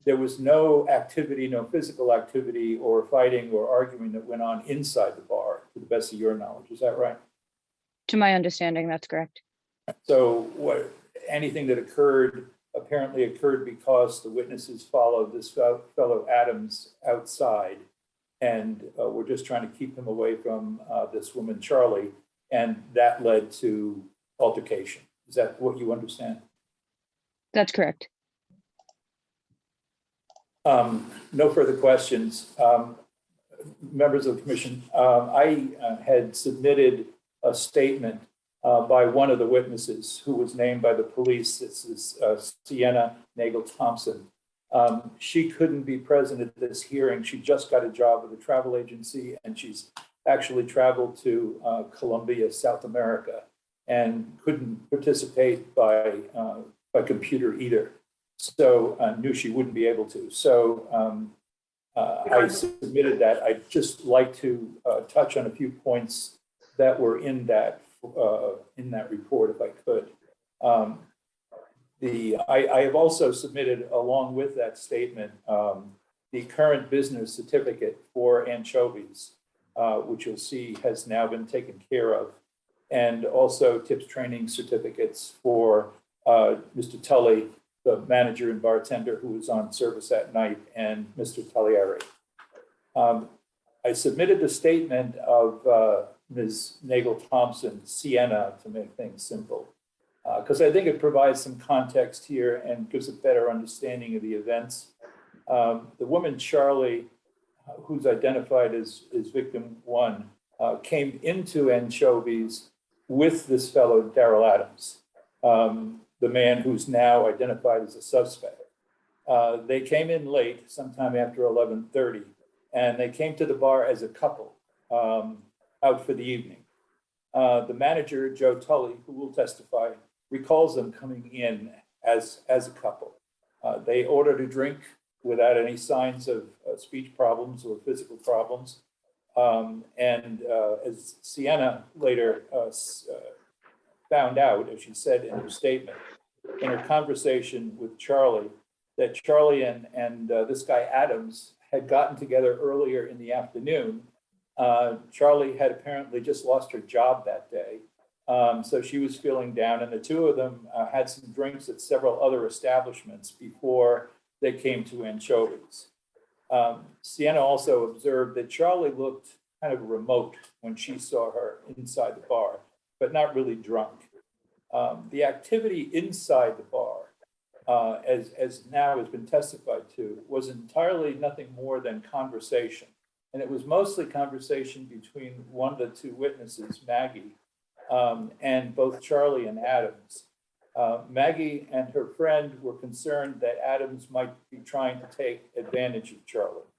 there was no activity, no physical activity or fighting or arguing that went on inside the bar, to the best of your knowledge. Is that right? To my understanding, that's correct. So anything that occurred apparently occurred because the witnesses followed this fellow Adams outside, and we're just trying to keep him away from this woman, Charlie, and that led to altercation. Is that what you understand? That's correct. No further questions. Members of the commission, I had submitted a statement by one of the witnesses who was named by the police. This is Sienna Nagel-Thompson. She couldn't be present at this hearing. She just got a job with a travel agency, and she's actually traveled to Colombia, South America, and couldn't participate by computer either. So I knew she wouldn't be able to. So I submitted that. I'd just like to touch on a few points that were in that report, if I could. I have also submitted, along with that statement, the current business certificate for Anchovies, which you'll see has now been taken care of, and also tips training certificates for Mr. Tully the manager and bartender who was on service that night, and Mr. Taglieri. I submitted the statement of Ms. Nagel-Thompson, Sienna, to make things simple, because I think it provides some context here and gives a better understanding of the events. The woman, Charlie, who's identified as victim one, came into Anchovies with this fellow, Daryl Adams, the man who's now identified as a suspect. They came in late, sometime after 11:30, and they came to the bar as a couple out for the evening. The manager, Joe Tully, who will testify, recalls them coming in as a couple. They ordered a drink without any signs of speech problems or physical problems. As Sienna later found out, as she said in her statement, in her conversation with Charlie, that Charlie and this guy Adams had gotten together earlier in the afternoon. Charlie had apparently just lost her job that day. So she was feeling down, and the two of them had some drinks at several other establishments before they came to Anchovies. Sienna also observed that Charlie looked kind of remote when she saw her inside the bar, but not really drunk. The activity inside the bar, as now has been testified to, was entirely nothing more than conversation. And it was mostly conversation between one of the two witnesses, Maggie, and both Charlie and Adams. Maggie and her friend were concerned that Adams might be trying to take advantage of Charlie.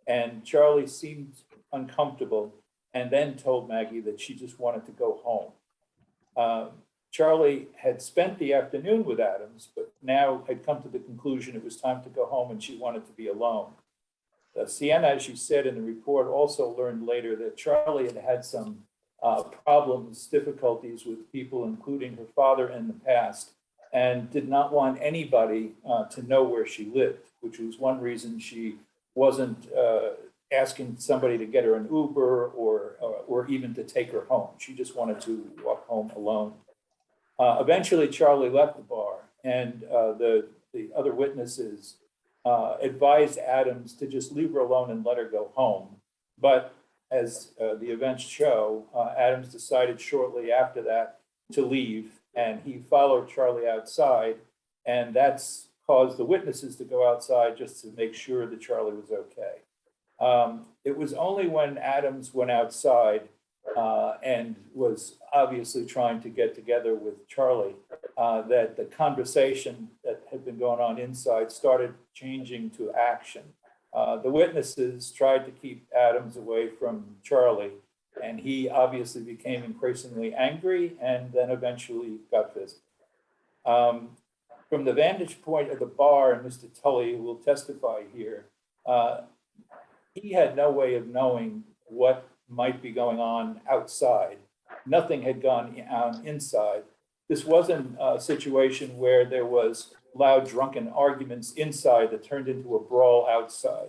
And Charlie seemed uncomfortable and then told Maggie that she just wanted to go home. Charlie had spent the afternoon with Adams, but now had come to the conclusion it was time to go home and she wanted to be alone. Sienna, as she said in the report, also learned later that Charlie had had some problems, difficulties with people, including her father in the past, and did not want anybody to know where she lived, which was one reason she wasn't asking somebody to get her an Uber or even to take her home. She just wanted to walk home alone. Eventually, Charlie left the bar, and the other witnesses advised Adams to just leave her alone and let her go home. But as the events show, Adams decided shortly after that to leave, and he followed Charlie outside, and that's caused the witnesses to go outside just to make sure that Charlie was okay. It was only when Adams went outside and was obviously trying to get together with Charlie that the conversation that had been going on inside started changing to action. The witnesses tried to keep Adams away from Charlie, and he obviously became increasingly angry and then eventually got physical. From the vantage point of the bar, and Mr. Tully will testify here, he had no way of knowing what might be going on outside. Nothing had gone on inside. This wasn't a situation where there was loud drunken arguments inside that turned into a brawl outside.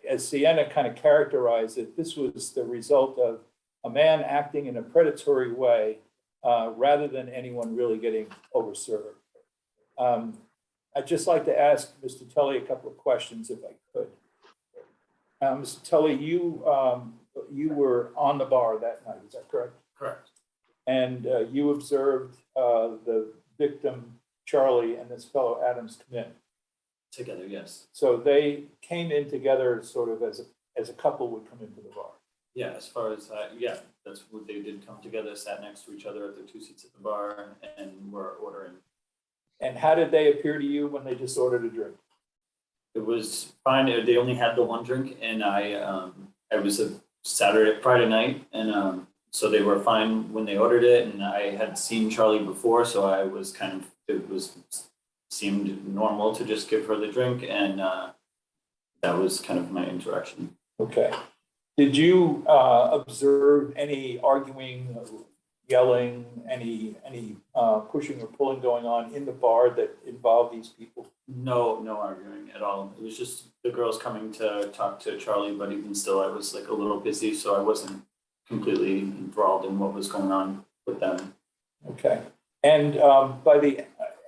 As Sienna kind of characterized it, this was the result of a man acting in a predatory way rather than anyone really getting overserved. I'd just like to ask Mr. Tully a couple of questions if I could. Mr. Tully, you were on the bar that night, is that correct? Correct. And you observed the victim, Charlie, and this fellow Adams come in. Together, yes. So they came in together sort of as a couple would come into the bar. Yeah, as far as yeah, that's what they did, come together, sat next to each other at their two seats at the bar and were ordering. And how did they appear to you when they just ordered a drink? It was fine. They only had the one drink, and it was a Friday night, and so they were fine when they ordered it. And I had seen Charlie before, so I was seemed normal to just give her the drink, and that was kind of my interaction. Okay. Did you observe any arguing, yelling, any pushing or pulling going on in the bar that involved these people? No arguing at all. It was just the girls coming to talk to Charlie, but even still, I was like a little busy, so I wasn't completely enthralled in what was going on with them. Okay. And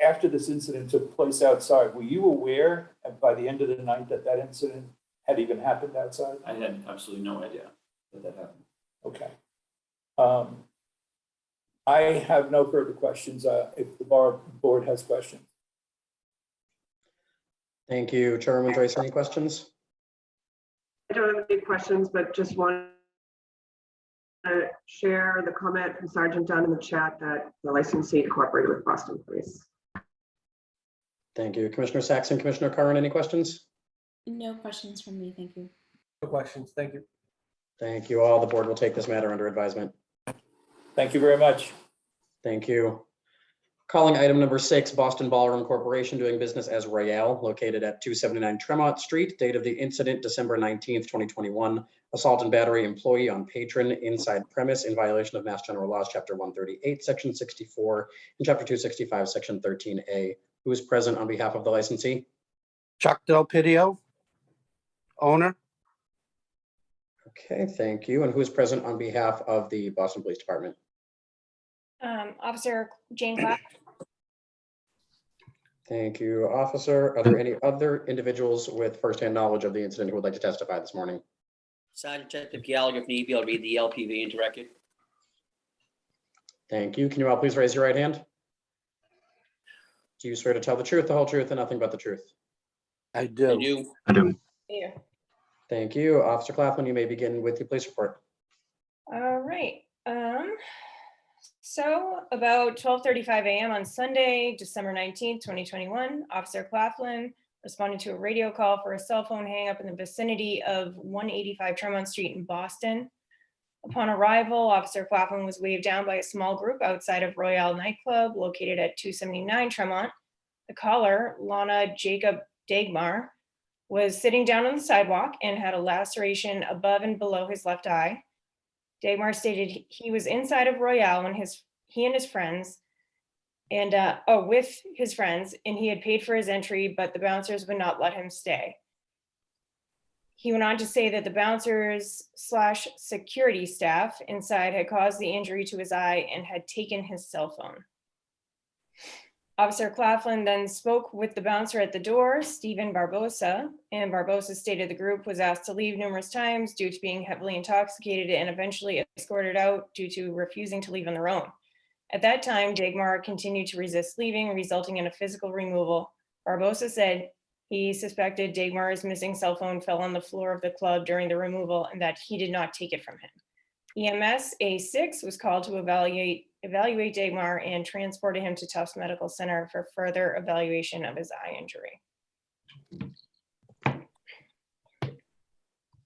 after this incident took place outside, were you aware by the end of the night that that incident had even happened outside? I had absolutely no idea that happened. Okay. I have no further questions. If the board has questions. Thank you. Chairwoman Joyce, any questions? I don't have any questions, but just want to share the comment from Sergeant Dunn in the chat that the licensee cooperated with Boston Police. Thank you. Commissioner Saxon, Commissioner Curran, any questions? No questions from me, thank you. No questions, thank you. Thank you all. The board will take this matter under advisement. Thank you very much. Thank you. Calling item number 6, Boston Ballroom Corporation doing business as Royale, located at 279 Tremont Street. Date of the incident, December 19th, 2021. Assault and battery employee on patron inside premise in violation of Mass General Laws, Chapter 138, Section 64, and Chapter 265, Section 13A. Who is present on behalf of the licensee? Chuck Del Pidio, owner. Okay, thank you. And who is present on behalf of the Boston Police Department? Officer Jane Clapp. Thank you, officer. Are there any other individuals with firsthand knowledge of the incident who would like to testify this morning? Sergeant Detective Gallagher, if need be, I'll read the LPV into record. Thank you. Can you all please raise your right hand? Do you swear to tell the truth, the whole truth, and nothing but the truth? I do. I do. I do. Yeah. Thank you. Officer Claflin, you may begin with the police report. All right. So about 12:35 a.m. on Sunday, December 19th, 2021, Officer Claflin responded to a radio call for a cell phone hang up in the vicinity of 185 Tremont Street in Boston. Upon arrival, Officer Claflin was waved down by a small group outside of Royale nightclub located at 279 Tremont. The caller, Lana Jacob Dagmar, was sitting down on the sidewalk and had a laceration above and below his left eye. Dagmar stated he was inside of Royale when he and his friends with his friends, and he had paid for his entry, but the bouncers would not let him stay. He went on to say that the bouncers/security staff inside had caused the injury to his eye and had taken his cell phone. Officer Claflin then spoke with the bouncer at the door, Stephen Barbosa, and Barbosa stated the group was asked to leave numerous times due to being heavily intoxicated and eventually escorted out due to refusing to leave on their own. At that time, Dagmar continued to resist leaving, resulting in a physical removal. Barbosa said he suspected Dagmar's missing cell phone fell on the floor of the club during the removal and that he did not take it from him. EMS A6 was called to evaluate Dagmar and transported him to Tufts Medical Center for further evaluation of his eye injury.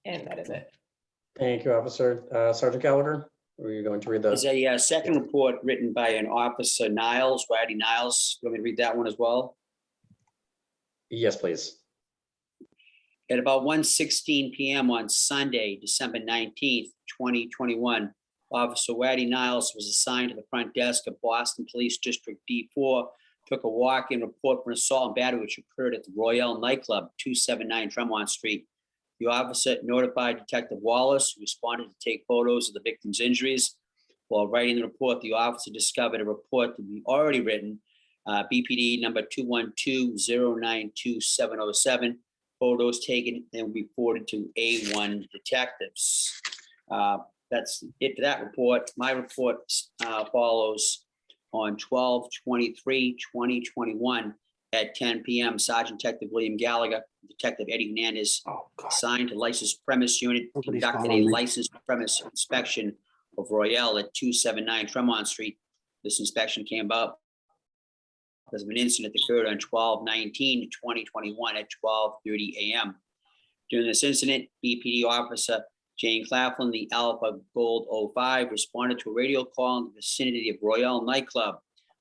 And that is it. Thank you, officer. Sergeant Gallagher, are you going to read There's the? a second report written by an officer, Niles, Waddy Niles. You want me to read that one as well? Yes, please. At about 1:16 p.m. on Sunday, December 19th, 2021, Officer Waddy Niles was assigned to the front desk of Boston Police District D4, took a walk-in report for an assault and battery which occurred at the Royale nightclub, 279 Tremont Street. The officer notified Detective Wallace, who responded to take photos of the victim's injuries. While writing the report, the officer discovered a report to be already written, BPD number 212-092-707. Photos taken and reported to A1 detectives. That's it for that report. My report follows on 12/23/2021 at 10 p.m. Sergeant Detective William Gallagher, Detective Eddie Hernandez, assigned to licensed premise unit, conducted a licensed premise inspection of Royale at 279 Tremont Street. This inspection came about because of an incident that occurred on 12/19/2021 at 12:30 a.m. During this incident, BPD officer Jane Claflin, the Alpha Gold 05, responded to a radio call in the vicinity of Royale nightclub.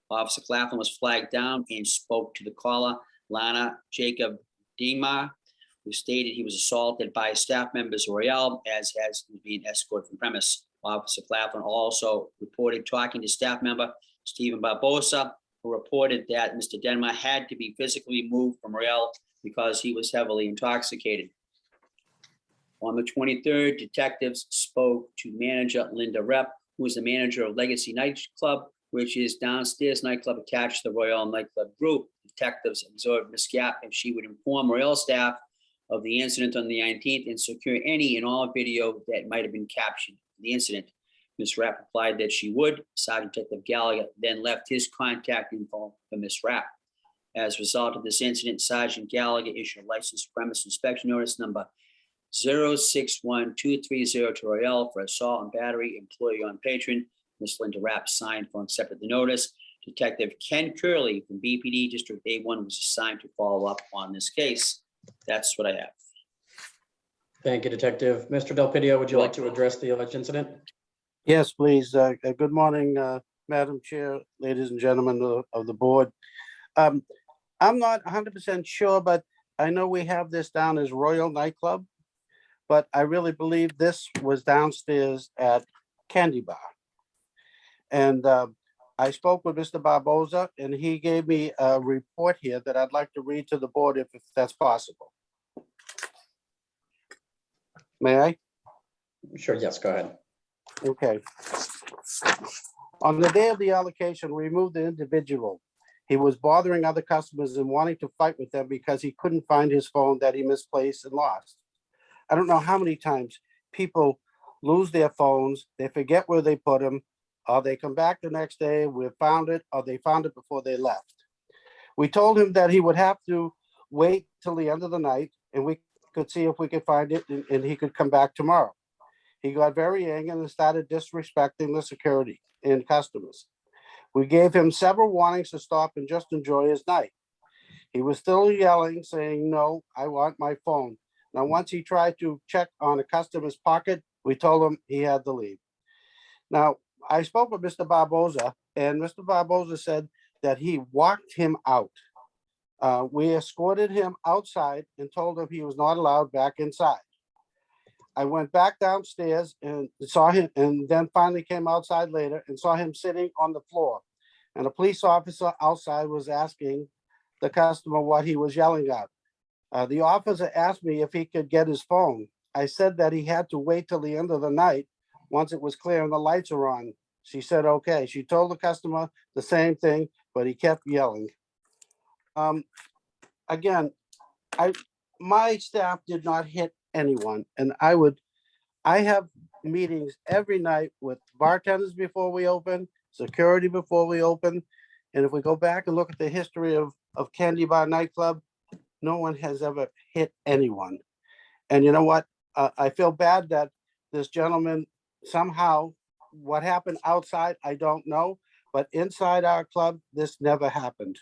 Officer Claflin was flagged down and spoke to the caller, Lana Jacob Dagmar, who stated he was assaulted by staff members of Royale as being escorted from premise. Officer Claflin also reported talking to staff member Stephen Barbosa, who reported that Mr. Denmark had to be physically removed from Royale because he was heavily intoxicated. On the 23rd, detectives spoke to manager Linda Rep, who is the manager of Legacy Nightclub, which is downstairs nightclub attached to the Royale nightclub group. Detectives observed Ms. Gap if she would inform Royale staff of the incident on the 19th and secure any and all video that might have been captured in the incident. Ms. Rapp replied that she would. Sergeant Detective Gallagher then left his contact info for Ms. Rapp. As a result of this incident, Sergeant Gallagher issued a licensed premise inspection notice number 061230 to Royale for assault and battery, employee on patron. Ms. Linda Rapp signed for and accepted the notice. Detective Ken Curley from BPD District A1 was assigned to follow up on this case. That's what I have. Thank you, Detective. Mr. Del Pidio, would you like to address the alleged incident? Yes, please. Good morning, Madam Chair, ladies and gentlemen of the board. I'm not 100% sure, but I know we have this down as Royal Nightclub, but I really believe this was downstairs at Candy Bar. And I spoke with Mr. Barboza, and he gave me a report here that I'd like to read to the board if that's possible. May I? Sure, yes, go ahead. Okay. On the day of the allocation, we removed the individual. He was bothering other customers and wanting to fight with them because he couldn't find his phone that he misplaced and lost. I don't know how many times people lose their phones, they forget where they put them, or they come back the next day, we found it, or they found it before they left. We told him that he would have to wait till the end of the night and we could see if we could find it and he could come back tomorrow. He got very angry and started disrespecting the security and customers. We gave him several warnings to stop and just enjoy his night. He was still yelling, saying, "No, I want my phone." Now, once he tried to check on a customer's pocket, we told him he had to leave. Now, I spoke with Mr. Barboza, and Mr. Barboza said that he walked him out. We escorted him outside and told him he was not allowed back inside. I went back downstairs and saw him, and then finally came outside later and saw him sitting on the floor. And a police officer outside was asking the customer what he was yelling at. The officer asked me if he could get his phone. I said that he had to wait till the end of the night once it was clear and the lights are on. She said, okay. She told the customer the same thing, but he kept yelling. Again, my staff did not hit anyone, and I have meetings every night with bartenders before we open, security before we open. And if we go back and look at the history of Candy Bar nightclub, no one has ever hit anyone. And you know what? I feel bad that this gentleman somehow, what happened outside, I don't know, but inside our club, this never happened.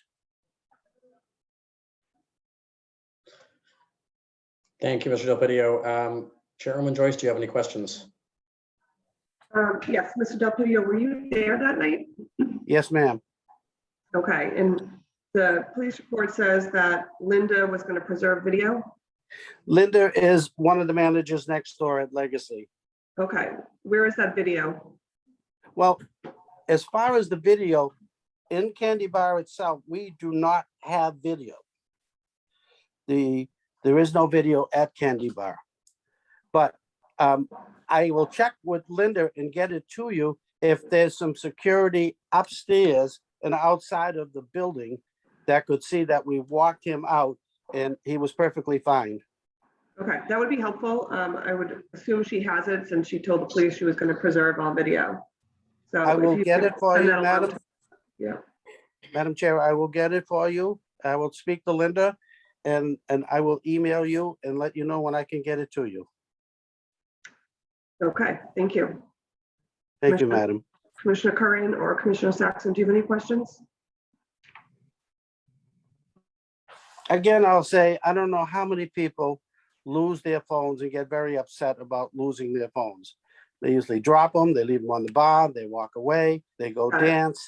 Thank you, Mr. Del Pidio. Chairwoman Joyce, do you have any questions? Yes, Mr. Del Pidio, were you there that night? Yes, ma'am. Okay, and the police report says that Linda was going to preserve video? Linda is one of the managers next door at Legacy. Okay, where is that video? Well, as far as the video, in Candy Bar itself, we do not have video. There is no video at Candy Bar. But I will check with Linda and get it to you if there's some security upstairs and outside of the building that could see that we walked him out and he was perfectly fine. Okay, that would be helpful. I would assume she has it since she told the police she was going to preserve all video. So I will get it for you, Madam. Yeah. Madam Chair, I will get it for you. I will speak to Linda and I will email you and let you know when I can get it to you. Okay, thank you. Thank you, Madam. Commissioner Curran or Commissioner Saxon, do you have any questions? Again, I'll say, I don't know how many people lose their phones and get very upset about losing their phones. They usually drop them, they leave them on the bar, they walk away, they go dance.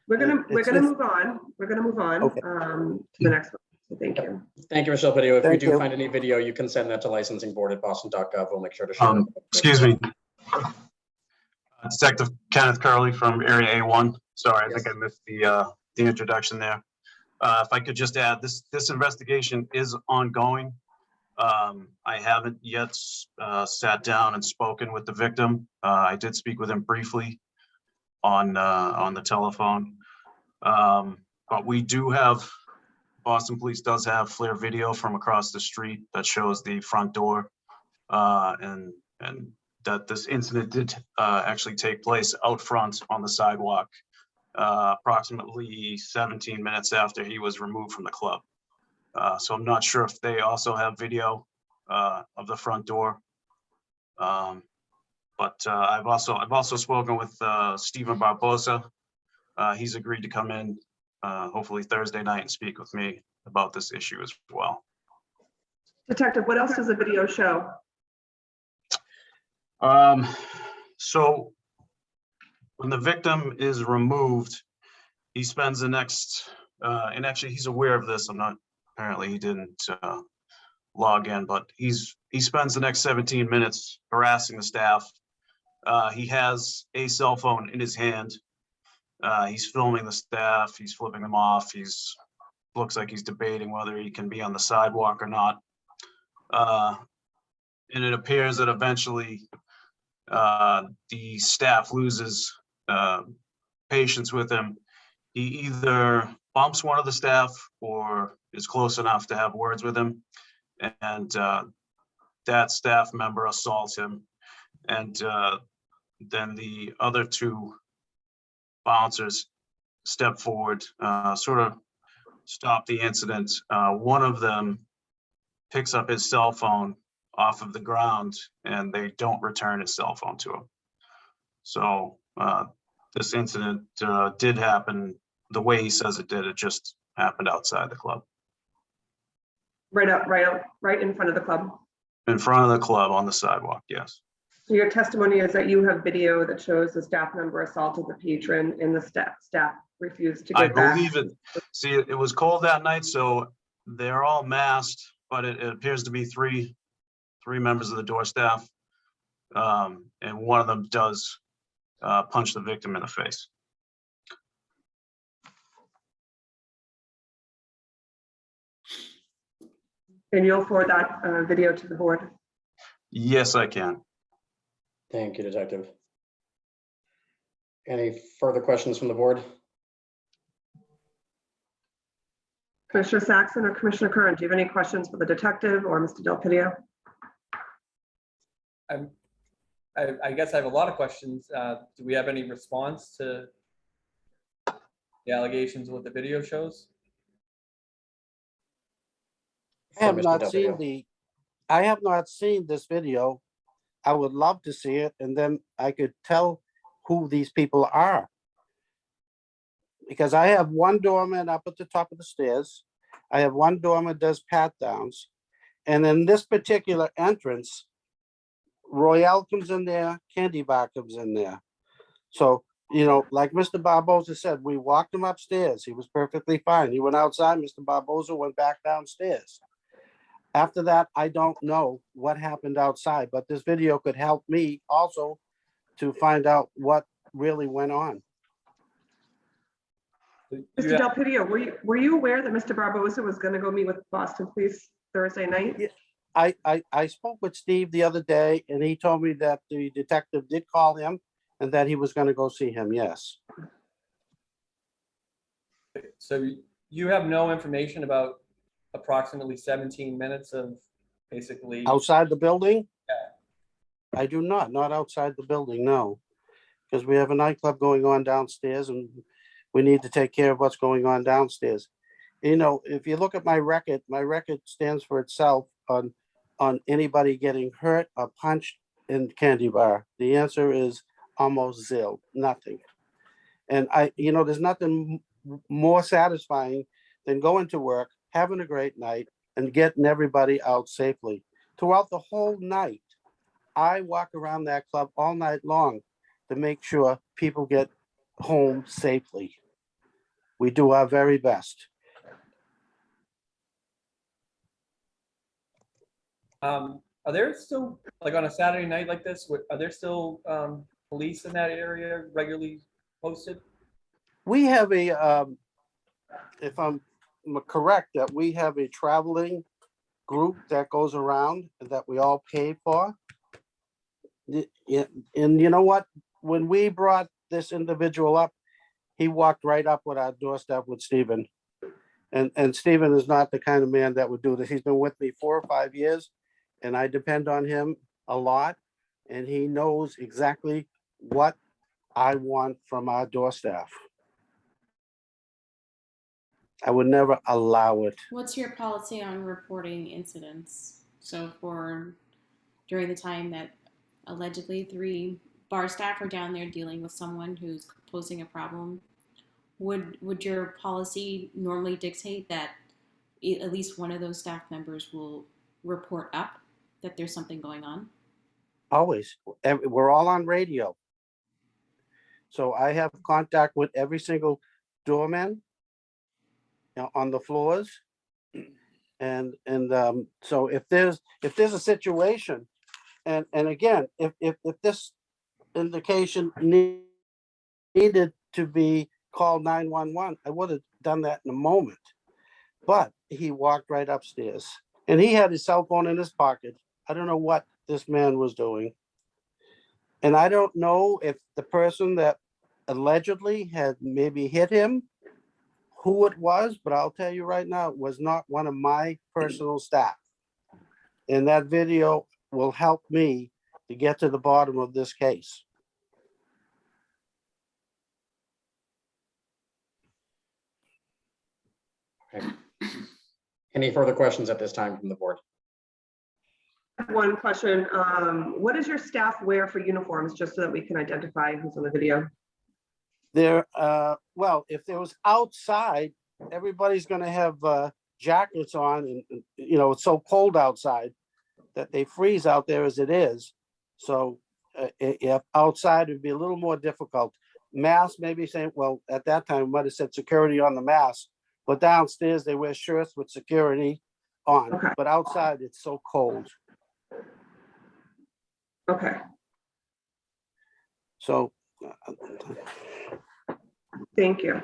We're gonna move on. We're gonna move on Okay. to the next one. So thank you. Thank you, Mr. Del Pidio. If Thank you do you. find any video, you can send that to licensingboard@boston.gov. We'll make sure to share it. Excuse me. Detective Kenneth Curley from Area A1. Sorry, I think I missed the introduction there. If I could just add, this investigation is ongoing. I haven't yet sat down and spoken with the victim. I did speak with him briefly on the telephone. But we do have, Boston Police does have FLIR video from across the street that shows the front door, and that this incident did actually take place out front on the sidewalk approximately 17 minutes after he was removed from the club. So I'm not sure if they also have video of the front door. But I've also spoken with Stephen Barbosa. He's agreed to come in hopefully Thursday night and speak with me about this issue as well. Detective, what else does the video show? So when the victim is removed, he spends the next, and actually he's aware of this. Apparently he didn't log in, but he spends the next 17 minutes harassing the staff. He has a cell phone in his hand. He's filming the staff. He's flipping them off. Looks like he's debating whether he can be on the sidewalk or not. And it appears that eventually the staff loses patience with him. He either bumps one of the staff or is close enough to have words with him, and that staff member assaults him. And then the other two bouncers step forward, sort of stop the incident. One of them picks up his cell phone off of the ground, and they don't return his cell phone to him. So this incident did happen the way he says it did. It just happened outside the club. Right in front of the club. In front of the club on the sidewalk, yes. So your testimony is that you have video that shows the staff member assaulted the patron and the staff refused to I give back. believe it. See, it was cold that night, so they're all masked, but it appears to be three members of the door staff. And one of them does punch the victim in the face. And you'll forward that video to the board? Yes, I can. Thank you, Detective. Any further questions from the board? Commissioner Saxon or Commissioner Curran, do you have any questions for the detective or Mr. Del Pidio? I guess I have a lot of questions. Do we have any response to the allegations of what the video shows? I have not seen this video. I would love to see it, and then I could tell who these people are. Because I have one doorman up at the top of the stairs. I have one doorman does pat downs. And in this particular entrance, Royale comes in there, Candy Bar comes in there. So, you know, like Mr. Barbosa said, we walked him upstairs. He was perfectly fine. He went outside, Mr. Barbosa went back downstairs. After that, I don't know what happened outside, but this video could help me also to find out what really went on. Mr. Del Pidio, were you aware that Mr. Barbosa was going to go meet with Boston Police Thursday night? I spoke with Steve the other day, and he told me that the detective did call him and that he was going to go see him. Yes. So you have no information about approximately 17 minutes of basically outside the building? Yeah. I do not outside the building, no. Because we have a nightclub going on downstairs and we need to take care of what's going on downstairs. You know, if you look at my record stands for itself on anybody getting hurt or punched in Candy Bar. The answer is almost zero, nothing. And there's nothing more satisfying than going to work, having a great night, and getting everybody out safely. Throughout the whole night, I walk around that club all night long to make sure people get home safely. We do our very best. Are there still, like on a Saturday night like this, are there still police in that area regularly posted? We have a, if I'm correct, that we have a traveling group that goes around that we all pay for. And you know what? When we brought this individual up, he walked right up with our doorstep with Stephen. And Stephen is not the kind of man that would do this. He's been with me 4 or 5 years, and I depend on him a lot. And he knows exactly what I want from our door staff. I would never allow it. What's your policy on reporting incidents? So for during the time that allegedly 3 bar staff are down there dealing with someone who's posing a problem, would your policy normally dictate that at least one of those staff members will report up that there's something going on? Always. We're all on radio. So I have contact with every single doorman on the floors. And so if there's a situation, and again, if this indication needed to be called 911, I would have done that in a moment. But he walked right upstairs and he had his cell phone in his pocket. I don't know what this man was doing. And I don't know if the person that allegedly had maybe hit him, who it was, but I'll tell you right now, it was not one of my personal staff. And that video will help me to get to the bottom of this case. Okay. Any further questions at this time from the board? One question, what does your staff wear for uniforms, just so that we can identify who's on the video? There, well, if there was outside, everybody's gonna have jackets on, and you know, it's so cold outside that they freeze out there as it is. So if outside would be a little more difficult. Mask, maybe saying, well, at that time, we might have said security on the mask, but downstairs they wear shirts with security on. Okay. But outside it's so cold. Okay, So thank you.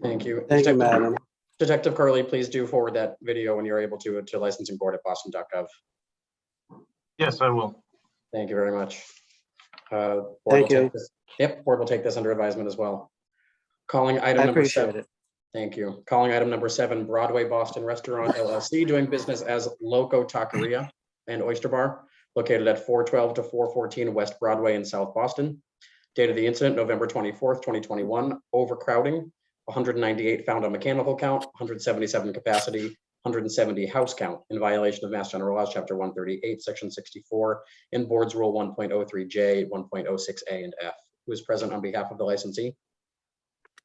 Thank you. thank you, madam. Detective Curley, please do forward that video when you're able to licensing board at boston.gov. Yes, I will. Thank you very much. Board Thank will take you. this- Yep, board will take this under advisement as well. Calling item I number appreciate 7. it. Thank you. Calling item number 7, Broadway Boston Restaurant LLC, doing business as Loco Taqueria and Oyster Bar, located at 412 to 414 West Broadway in South Boston. Date of the incident, November 24th, 2021. Overcrowding, 198 found on mechanical count, 177 capacity, 170 house count, in violation of Mass General Laws, Chapter 138, Section 64, and Board's Rule 1.03J, 1.06A and F. Who is present on behalf of the licensee?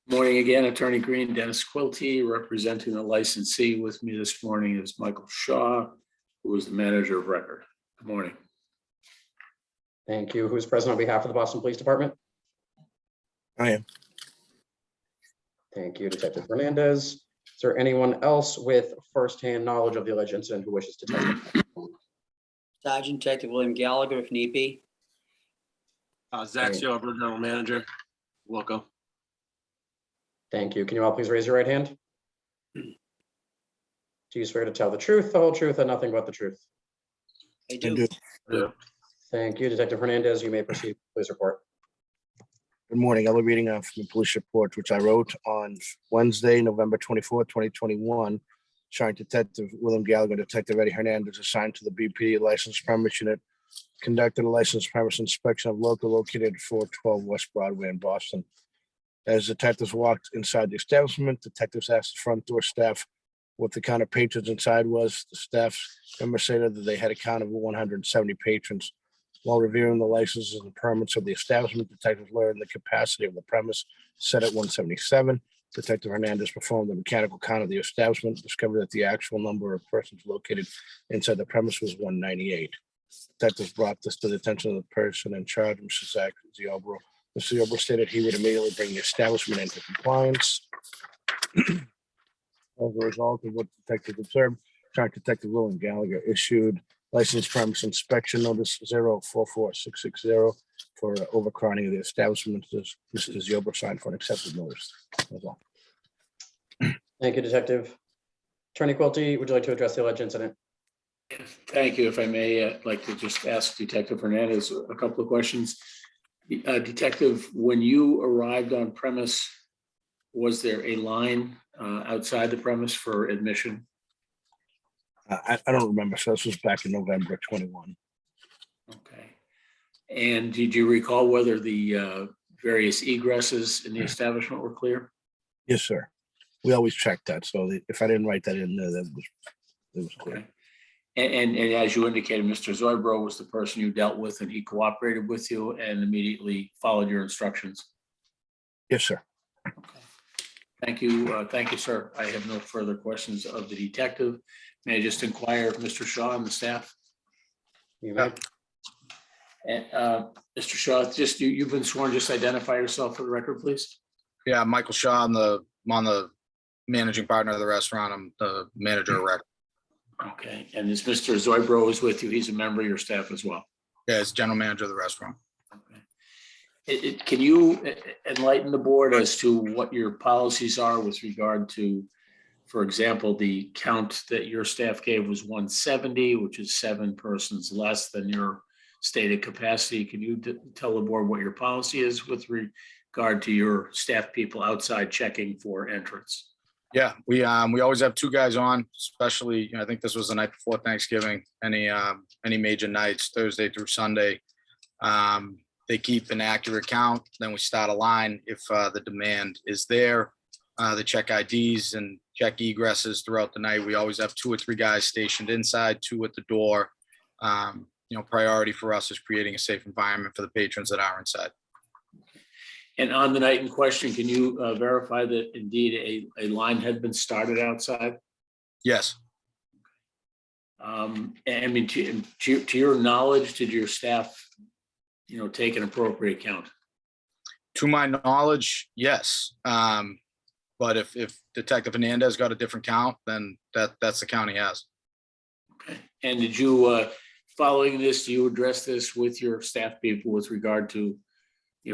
Morning again, Attorney Green, Dennis Quilty, representing the licensee. With me this morning is Michael Shaw, who is the manager of record. Good morning. Thank you. Who is present on behalf of the Boston Police Department? I am. Thank you, Detective Fernandez. Is there anyone else with firsthand knowledge of the alleged incident who wishes to testify? Sergeant Detective William Gallagher, if need be. Zach Silver, General Manager. Welcome. Thank you. Can you all please raise your right hand? Do you swear to tell the truth, the whole truth, and nothing but the truth? I do. Thank you, Detective Hernandez. You may proceed. Please report. Good morning. I'll be reading from the police report, which I wrote on Wednesday, November 24th, 2021. Sergeant Detective William Gallagher, Detective Eddie Hernandez, assigned to the BP licensed premise unit, conducted a licensed premise inspection of local located at 412 West Broadway in Boston. As detectives walked inside the establishment, detectives asked the front door staff what the count of patrons inside was. The staff member stated that they had a count of 170 patrons. While reviewing the licenses and permits of the establishment, detectives learned the capacity of the premise set at 177. Detective Hernandez performed a mechanical count of the establishment, discovered that the actual number of persons located inside the premise was 198. Detectives brought this to the attention of the person in charge, Mr. Zach Ziobro. Mr. Ziobro stated he would immediately bring the establishment into compliance. As a result of what detectives observed, Sergeant Detective William Gallagher issued license premise inspection notice 044660 for overcrowding of the establishment. Mr. Ziobro signed for an accepted notice. That's all. Thank you, Detective. Attorney Quilty, would you like to address the alleged incident? Thank you. If I may, I'd like to just ask Detective Hernandez a couple of questions. Detective, when you arrived on premise, was there a line outside the premise for admission? I don't remember. So this was back in November 21. Okay. And did you recall whether the various egresses in the establishment were clear? Yes, sir. We always check that. So if I didn't write that in there, that was clear. Okay. And as you indicated, Mr. Zoibro was the person you dealt with and he cooperated with you and immediately followed your instructions. Yes, sir. Thank you. Thank you, sir. I have no further questions of the detective. May I just inquire of Mr. Shaw and the staff? You may. And Mr. Shaw, just you've been sworn, just identify yourself for the record, please. Yeah, Michael Shaw, I'm the managing partner of the restaurant. I'm the manager of record. Okay, and this Mr. Zoibro is with you. He's a member of your staff as well. Yeah, as general manager of the restaurant. Can you enlighten the board as to what your policies are with regard to, for example, the count that your staff gave was 170, which is 7 persons less than your stated capacity. Can you tell the board what your policy is with regard to your staff people outside checking for entrance? Yeah, we always have 2 guys on, especially, I think this was the night before Thanksgiving, any major nights, Thursday through Sunday. They keep an accurate count, then we start a line if the demand is there. They check IDs and check egresses throughout the night. We always have 2 or 3 guys stationed inside, 2 at the door. Priority for us is creating a safe environment for the patrons that are inside. And on the night in question, can you verify that indeed a line had been started outside? Yes. I mean, to your knowledge, did your staff, take an appropriate count? To my knowledge, yes. But if Detective Hernandez got a different count, then that's the count he has. Okay. And did you, following this, do you address this with your staff people with regard to,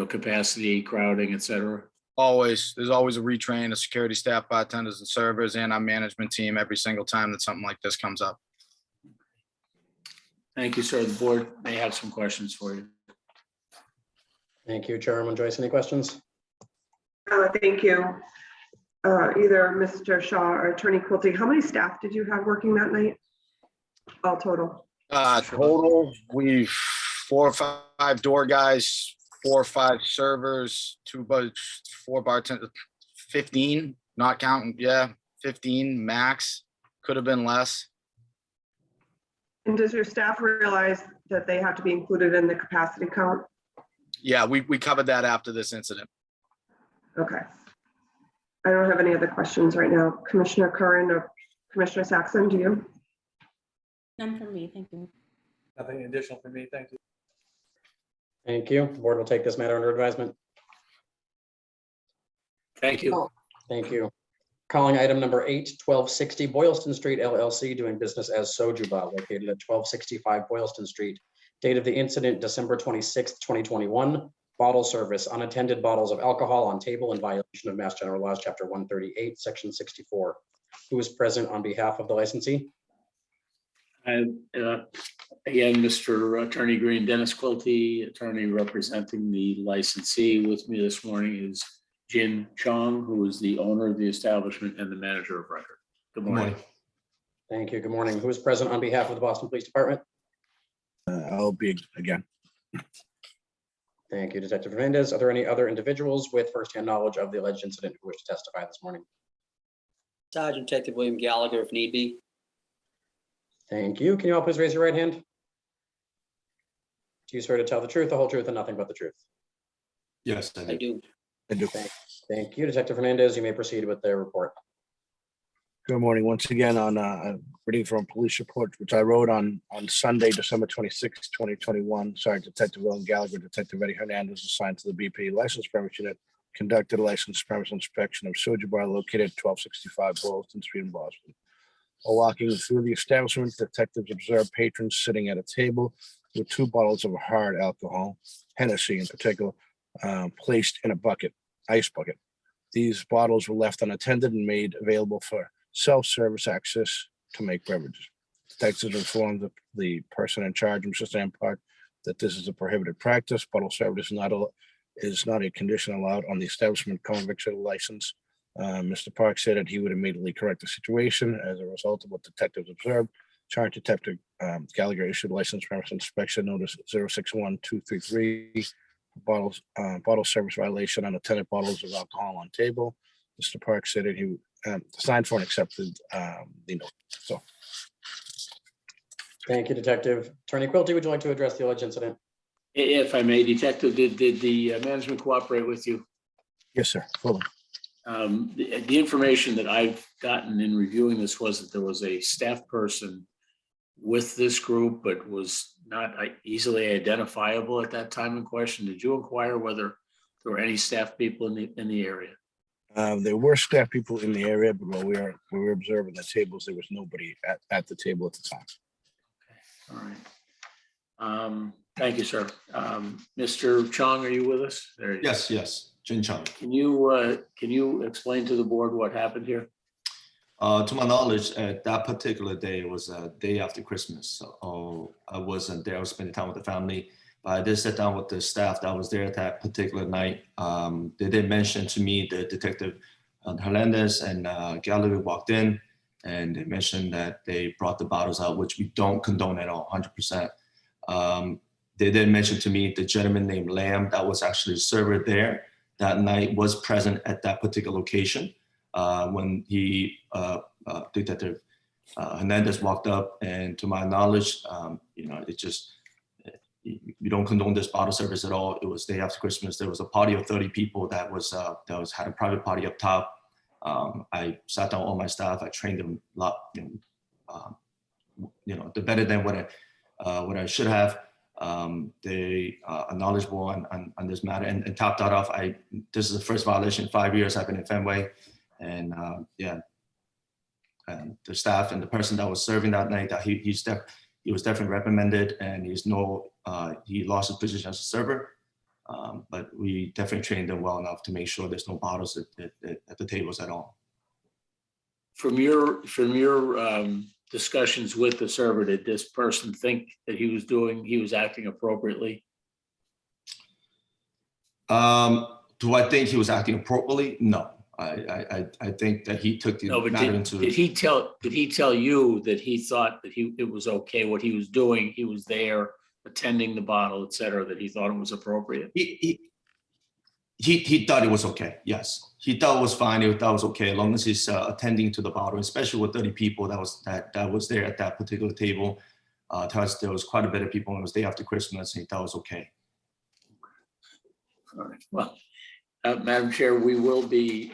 capacity, crowding, et cetera? Always. There's always a retrain of security staff, bartenders and servers and our management team every single time that something like this comes up. Thank you, sir. The board may have some questions for you. Thank you, Chairman Joyce. Any questions? Thank you. Either Mr. Shaw or Attorney Quilty, how many staff did you have working that night? All total? Total, we've 4 or 5 door guys, 4 or 5 servers, 4 bartenders, 15, not counting, 15 max, could have been less. And does your staff realize that they have to be included in the capacity count? Yeah, we covered that after this incident. Okay. I don't have any other questions right now. Commissioner Curran or Commissioner Saxon, do you? None from me, thank you. Nothing additional for me, thank you. Thank you. The board will take this matter under advisement. Thank you. Thank you. Calling item number 8, 1260 Boylston Street LLC, doing business as Sojuba, located at 1265 Boylston Street. Date of the incident, December 26th, 2021. Bottle service, unattended bottles of alcohol on table in violation of Mass General Laws, Chapter 138, Section 64. Who is present on behalf of the licensee? And again, Mr. Attorney Green, Dennis Quilty, attorney representing the licensee. With me this morning is Jin Chong, who is the owner of the establishment and the manager of record. Good morning. Thank you. Good morning. Who is present on behalf of the Boston Police Department? I'll be again. Thank you, Detective Hernandez. Are there any other individuals with firsthand knowledge of the alleged incident who wish to testify this morning? Sergeant Detective William Gallagher, if need be. Thank you. Can you all please raise your right hand? Do you swear to tell the truth, the whole truth, and nothing but the truth? Yes, I do. I do. Thank you, Detective Hernandez. You may proceed with the report. Good morning. Once again, on reading from a police report, which I wrote on Sunday, December 26, 2021. Sergeant Detective William Gallagher, Detective Eddie Hernandez, assigned to the BP License Premise Unit, conducted a license premise inspection of Soju Bar located at 1265 Boylston Street in Boston. While walking through the establishment, detectives observed patrons sitting at a table with 2 bottles of hard alcohol, Hennessy in particular, placed in a bucket, ice bucket. These bottles were left unattended and made available for self-service access to make beverages. Detectives informed the person in charge, Mr. Stampart, that this is a prohibited practice. Bottle service is not a condition allowed on the establishment conviction license. Mr. Park said that he would immediately correct the situation as a result of what detectives observed. Charge Detective Gallagher issued license premise inspection notice 061233 bottle service violation on attendant bottles of alcohol on table. Mr. Park said that he signed for and accepted the note. So. Thank you, Detective. Attorney Quilty, would you like to address the alleged incident? If I may, Detective, did the management cooperate with you? Yes, sir. Fully. The information that I've gotten in reviewing this was that there was a staff person with this group, but was not easily identifiable at that time in question. Did you inquire whether there were any staff people in the area? There were staff people in the area, but while we were observing the tables, there was nobody at the table at the time. Okay. All right. Thank you, sir. Mr. Chong, are you with us? There you Yes, yes, Jin Chong. Can you explain to the board what happened here? To my knowledge, that particular day was a day after Christmas. So I wasn't there. I was spending time with the family. But I did sit down with the staff that was there that particular night. They did mention to me the detective Hernandez and Gallagher walked in, and they mentioned that they brought the bottles out, which we don't condone at all, 100%. They did mention to me the gentleman named Lamb that was actually a server there that night was present at that particular location when Detective Hernandez walked up. And to my knowledge, it just, we don't condone this bottle service at all. It was day after Christmas. There was a party of 30 people that had a private party up top. I sat down with all my staff. I trained them a lot, they're better than what I should have. They are knowledgeable on this matter. And top that off, this is the first violation in 5 years I've been in Fenway. And and the staff and the person that was serving that night, that he was definitely reprimanded, and he lost his position as a server. But we definitely trained them well enough to make sure there's no bottles at the tables at all. From your discussions with the server, did this person think that he was acting appropriately? Do I think he was acting appropriately? No. I think that he took the matter into. Did he tell you that he thought that it was okay what he was doing? He was there attending the bottle, et cetera, that he thought it was appropriate? He thought it was okay. Yes, he thought it was fine. He thought it was okay as long as he's attending to the bottle, especially with 30 people that was there at that particular table. There was quite a bit of people, and it was day after Christmas, and he thought it was okay. All right. Well, Madam Chair, we will be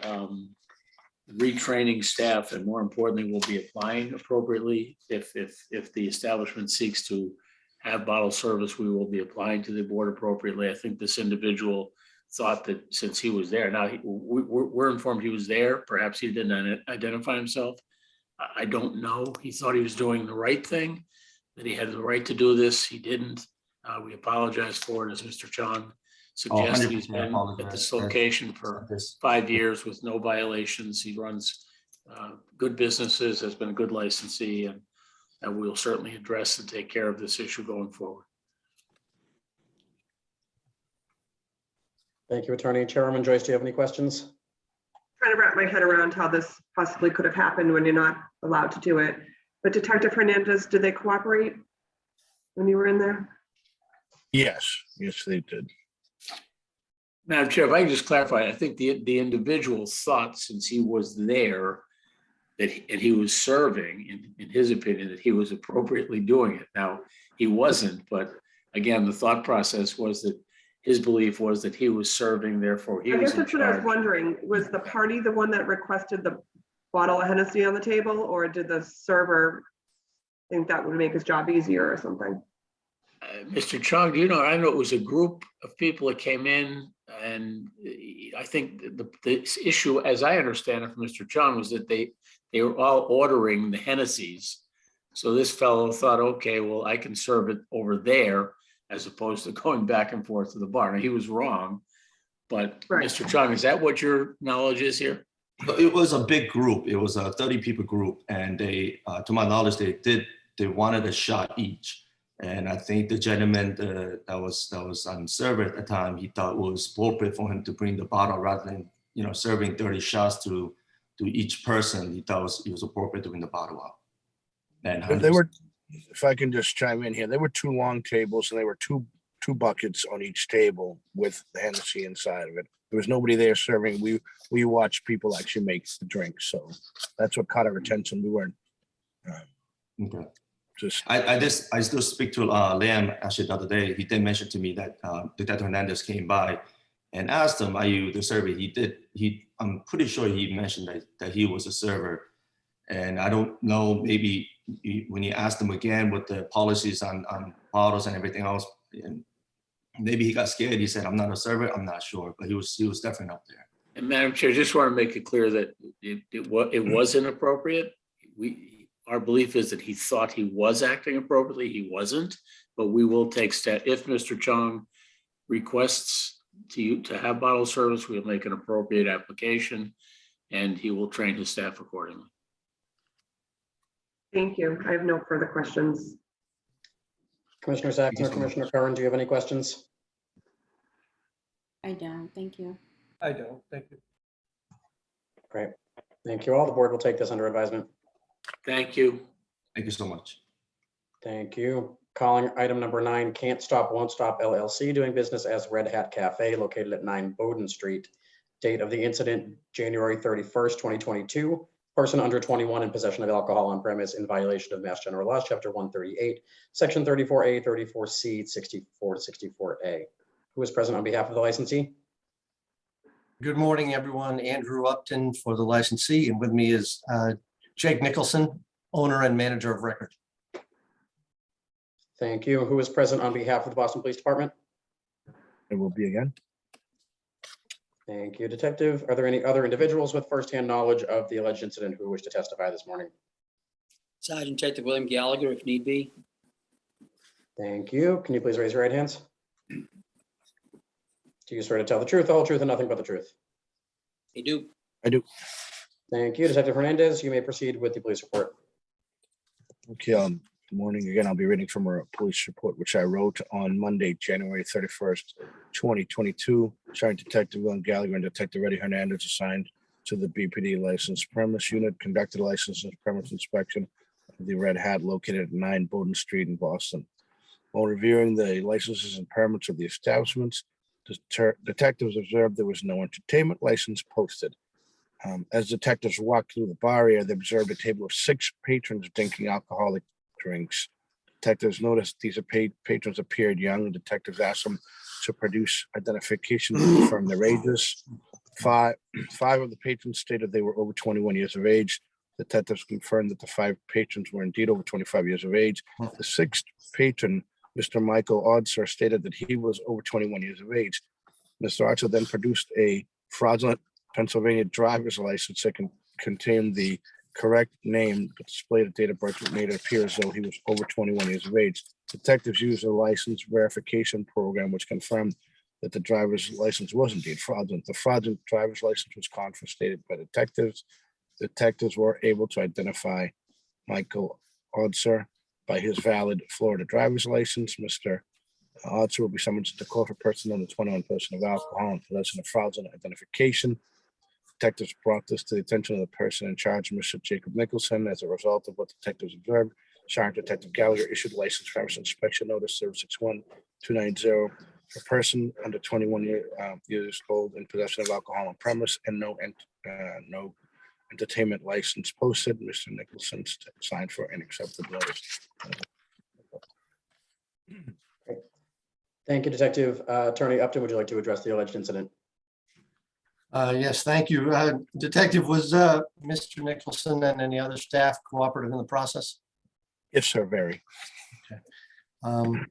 retraining staff, and more importantly, we'll be applying appropriately. If the establishment seeks to have bottle service, we will be applying to the board appropriately. I think this individual thought that since he was there, now we're informed he was there. Perhaps he didn't identify himself. I don't know. He thought he was doing the right thing, that he had the right to do this. He didn't. We apologize for it, as Mr. Chong suggested. He's been at this location for 5 years with no violations. He runs good businesses, has been a good licensee, and we'll certainly address and take care of this issue going forward. Thank you, Attorney. Chairwoman Joyce, do you have any questions? Trying to wrap my head around how this possibly could have happened when you're not allowed to do it. But Detective Hernandez, did they cooperate when you were in there? Yes, they did. Madam Chair, if I can just clarify, I think the individual thought, since he was there, that he was serving, in his opinion, that he was appropriately doing it. Now, he wasn't, but again, the thought process was that his belief was that he was serving, therefore he was in charge. I guess that's what I was wondering. Was the party the one that requested the bottle of Hennessy on the table, or did the server think that would make his job easier or something? Mr. Chong, do you know, I know it was a group of people that came in, and I think the issue, as I understand it from Mr. Chong, was that they were all ordering the Hennessy's. So this fellow thought, okay, well, I can serve it over there as opposed to going back and forth to the bar. Now, he was wrong, but right. Mr. Chong, is that what your knowledge is here? It was a big group. It was a 30 people group, and they, to my knowledge, they wanted a shot each. And I think the gentleman that was on server at the time, he thought it was appropriate for him to bring the bottle rather than, serving 30 shots to each person. He thought it was appropriate to bring the bottle out. And They were, if I can just chime in here, there were 2 long tables and there were two buckets on each table with the Hennessy inside of it. There was nobody there serving. We watched people actually make the drinks, so that's what caught our attention. We weren't okay. just. I still speak to Liam actually the other day. He did mention to me that Detective Hernandez came by and asked him, "Are you the server?" I'm pretty sure he mentioned that he was a server, and I don't know. Maybe when he asked him again what the policies on bottles and everything else, and maybe he got scared. He said, "I'm not a server." I'm not sure, but he was definitely up there. And Madam Chair, just want to make it clear that it was inappropriate. Our belief is that he thought he was acting appropriately. He wasn't, but we will take steps. If Mr. Chong requests to have bottle service, we'll make an appropriate application and he will train his staff accordingly. Thank you. I have no further questions. Commissioner Saxon or Commissioner Curran, do you have any questions? I don't, thank you. I don't, thank you. Great. Thank you all. The board will take this under advisement. Thank you. Thank you so much. Thank you. Calling item number 9, Can't Stop, Won't Stop LLC, doing business as Red Hat Cafe located at 9 Bowden Street. Date of the incident, January 31st, 2022. Person under 21 in possession of alcohol on premise in violation of Mass General Laws, Chapter 138, Section 34A, 34C, 64 to 64A. Who is present on behalf of the licensee? Good morning, everyone. Andrew Upton for the licensee, and with me is Jake Nicholson, owner and manager of record. Thank you. Who is present on behalf of the Boston Police Department? It will be again. Thank you, Detective. Are there any other individuals with firsthand knowledge of the alleged incident who wish to testify this morning? Sergeant Detective William Gallagher, if need be. Thank you. Can you please raise your right hands? Do you swear to tell the truth, the whole truth, and nothing but the truth? I do. I do. Thank you. Detective Hernandez, you may proceed with the police report. Okay, good morning again. I'll be reading from a police report, which I wrote on Monday, January 31st, 2022. Sergeant Detective William Gallagher and Detective Eddie Hernandez assigned to the BPD licensed premise unit conducted a license and premise inspection of the Red Hat located at 9 Bowden Street in Boston. While reviewing the licenses and permits of the establishments, detectives observed there was no entertainment license posted. As detectives walked through the bar area, they observed a table of 6 patrons drinking alcoholic drinks. Detectives noticed these patrons appeared young, and detectives asked them to produce identification to confirm their ages. Five of the patrons stated they were over 21 years of age. Detectives confirmed that the 5 patrons were indeed over 25 years of age. The 6th patron, Mr. Michael Odser, stated that he was over 21 years of age. Mr. Odser then produced a fraudulent Pennsylvania driver's license that contained the correct name, but displayed a date of birth that made it appear as though he was over 21 years of age. Detectives used a license verification program which confirmed that the driver's license was indeed fraudulent. The fraudulent driver's license was confiscated by detectives. Detectives were able to identify Michael Odser by his valid Florida driver's license. Mr. Odser will be summoned to the court for person under 21 possession of alcohol and possession of fraudulent identification. Detectives brought this to the attention of the person in charge, Mr. Jacob Nicholson. As a result of what detectives observed, Sergeant Detective Gallagher issued license premise inspection notice 061290 for a person under 21 years old in possession of alcohol on premise and no entertainment license posted. Mr. Nicholson signed for and accepted notice. Thank you, Detective. Attorney Upton, would you like to address the alleged incident? Yes, thank you. Detective, was Mr. Nicholson and any other staff cooperative in the process? Yes, sir, very. Okay.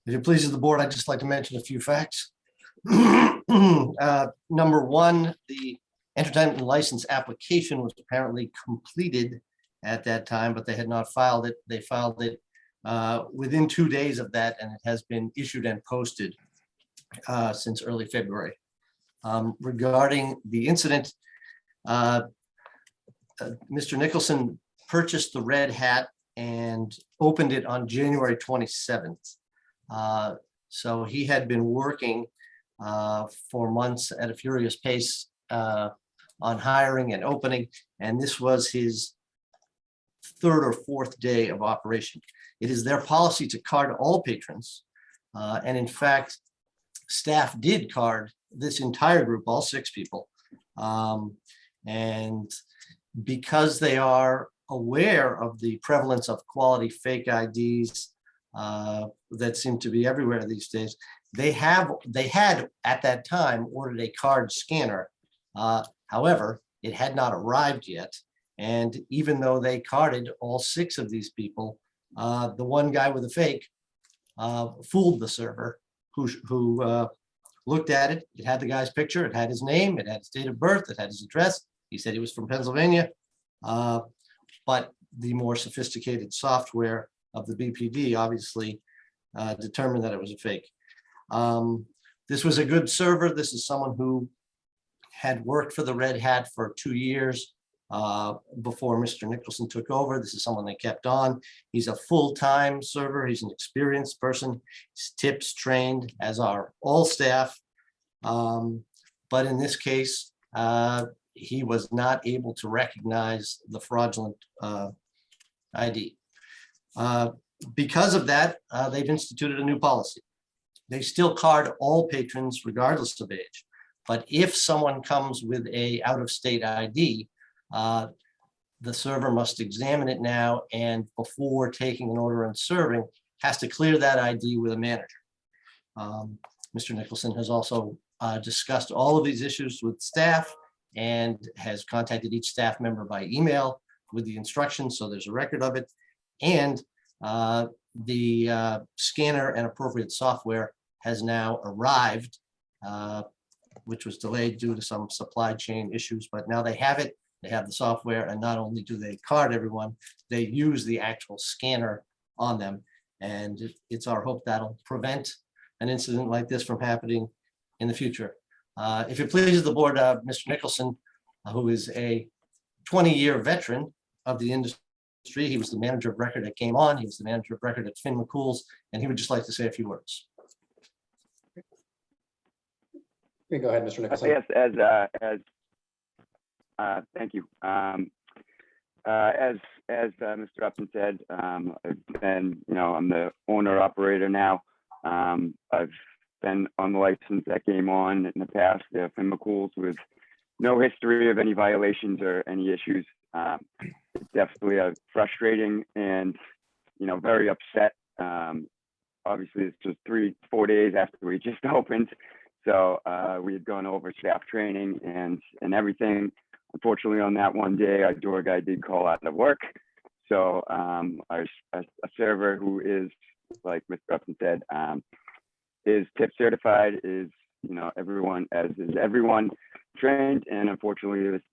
If it pleases the board, I'd just like to mention a few facts. Number 1, the entertainment license application was apparently completed at that time, but they had not filed it. They filed it within 2 days of that, and it has been issued and posted since early February. Regarding the incident, Mr. Nicholson purchased the Red Hat and opened it on January 27th. So he had been working for months at a furious pace on hiring and opening, and this was his third or fourth day of operation. It is their policy to card all patrons, and in fact, staff did card this entire group, all 6 people. And because they are aware of the prevalence of quality fake IDs that seem to be everywhere these days, they had at that time ordered a card scanner. However, it had not arrived yet. And even though they carded all 6 of these people, the one guy with a fake fooled the server who looked at it. It had the guy's picture, it had his name, it had his date of birth, it had his address. He said he was from Pennsylvania. But the more sophisticated software of the BPD obviously determined that it was a fake. This was a good server. This is someone who had worked for the Red Hat for 2 years before Mr. Nicholson took over. This is someone they kept on. He's a full-time server. He's an experienced person. He's tips trained, as are all staff. But in this case, he was not able to recognize the fraudulent ID. Because of that, they've instituted a new policy. They still card all patrons regardless of age. But if someone comes with a out-of-state ID, the server must examine it now, and before taking an order and serving, has to clear that ID with a manager. Mr. Nicholson has also discussed all of these issues with staff and has contacted each staff member by email with the instructions, so there's a record of it. And the scanner and appropriate software has now arrived, which was delayed due to some supply chain issues, but now they have it. They have the software, and not only do they card everyone, they use the actual scanner on them. And it's our hope that'll prevent an incident like this from happening in the future. If it pleases the board, Mr. Nicholson, who is a 20-year veteran of the industry, he was the manager of record at Game On, he was the manager of record at Finn McCool's, and he would just like to say a few words. Go ahead, Mr. Nicholson. Yes, thank you. As Mr. Upton said, I've been, I'm the owner operator now. I've been on the license at Game On in the past, Finn McCool's, with no history of any violations or any issues. It's definitely frustrating and, very upset. Obviously, it's just 3-4 days after we just opened. So we had gone over staff training and everything. Unfortunately, on that one day, our door guy did call out of work. So a server who is, like Mr. Upton said, is tip certified, is everyone, as is everyone, trained, and unfortunately this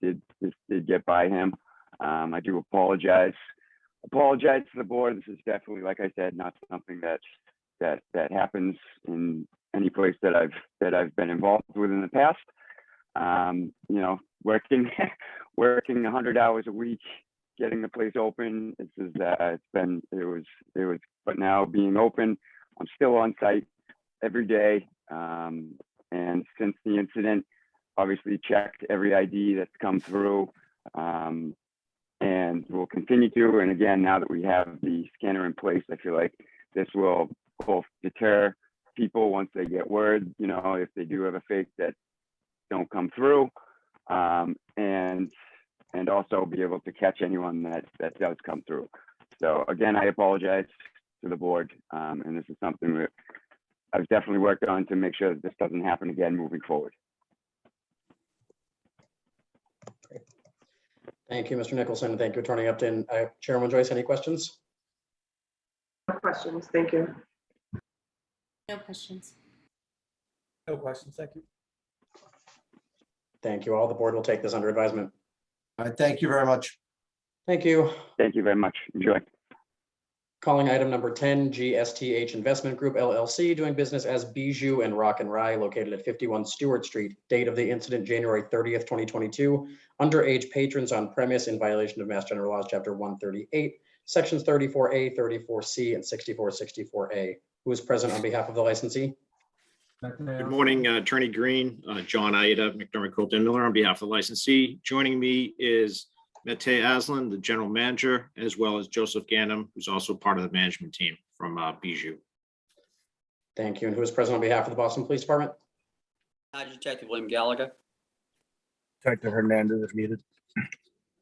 did get by him. I do apologize to the board. This is definitely, like I said, not something that happens in any place that I've been involved with in the past. Working 100 hours a week, getting the place open. But now being open, I'm still on site every day. And since the incident, obviously checked every ID that's come through, and we'll continue to. And again, now that we have the scanner in place, I feel like this will both deter people once they get word, if they do have a fake, that don't come through, and also be able to catch anyone that does come through. So again, I apologize to the board, and this is something that I've definitely worked on to make sure that this doesn't happen again moving forward. Great. Thank you, Mr. Nicholson. Thank you, Attorney Upton. Chairwoman Joyce, any questions? No questions, thank you. No questions. No questions, thank you. Thank you all. The board will take this under advisement. All right, thank you very much. Thank you. Thank you very much. Enjoy. Calling item number 10, GSTH Investment Group LLC, doing business as Bijou and Rock and Rye, located at 51 Stewart Street. Date of the incident, January 30th, 2022. Underage patrons on premise in violation of Mass General Laws, Chapter 138, sections 34A, 34C, and 6464A. Who is present on behalf of the licensee? Good morning, Attorney Green, John Aida, McDermott, Colton Miller, on behalf of the licensee. Joining me is Mete Aslan, the general manager, as well as Joseph Ganem, who's also part of the management team from Bijou. Thank you. And who is present on behalf of the Boston Police Department? Sergeant Detective William Gallagher. Detective Hernandez if needed.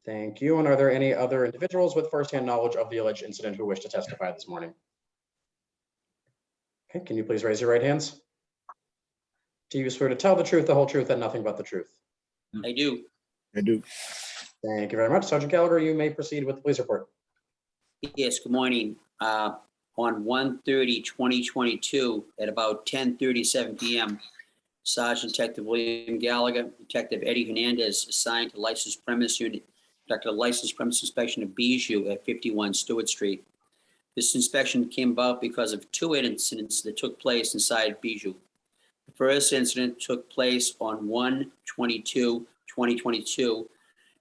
Thank you. And are there any other individuals with firsthand knowledge of the alleged incident who wish to testify this morning? Okay, can you please raise your right hands? Do you swear to tell the truth, the whole truth, and nothing but the truth? I do. I do. Thank you very much. Sergeant Gallagher, you may proceed with the police report. Yes, good morning. On 1/30/2022, at about 10:37 p.m., Sergeant Detective William Gallagher, Detective Eddie Hernandez, assigned to licensed premise unit, conducted a licensed premise inspection of Bijou at 51 Stewart Street. This inspection came about because of two incidents that took place inside Bijou. The first incident took place on 1/22/2022,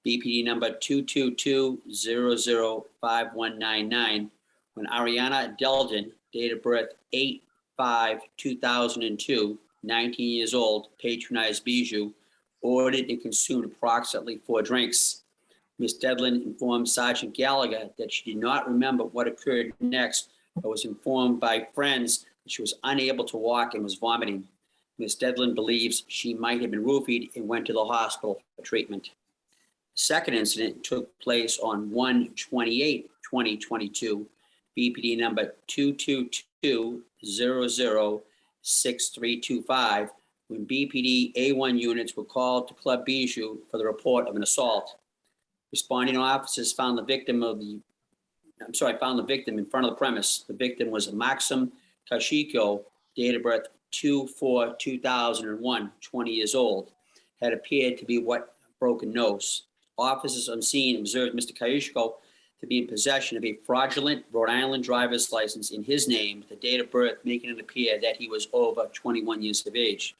BPD number 222-005199, when Ariana Delden, date of birth 8/5/2002, 19 years old, patronized Bijou, ordered and consumed approximately 4 drinks. Ms. Dedlin informed Sergeant Gallagher that she did not remember what occurred next, but was informed by friends that she was unable to walk and was vomiting. Ms. Dedlin believes she might have been roofied and went to the hospital for treatment. The second incident took place on 1/28/2022, BPD number 222-006325, when BPD A1 units were called to Club Bijou for the report of an assault. Responding officers found the victim in front of the premise. The victim was Maxim Kashiko, date of birth 2/4/2001, 20 years old, had appeared to be what broken nose. Officers on scene observed Mr. Kashiko to be in possession of a fraudulent Rhode Island driver's license in his name, the date of birth making it appear that he was over 21 years of age.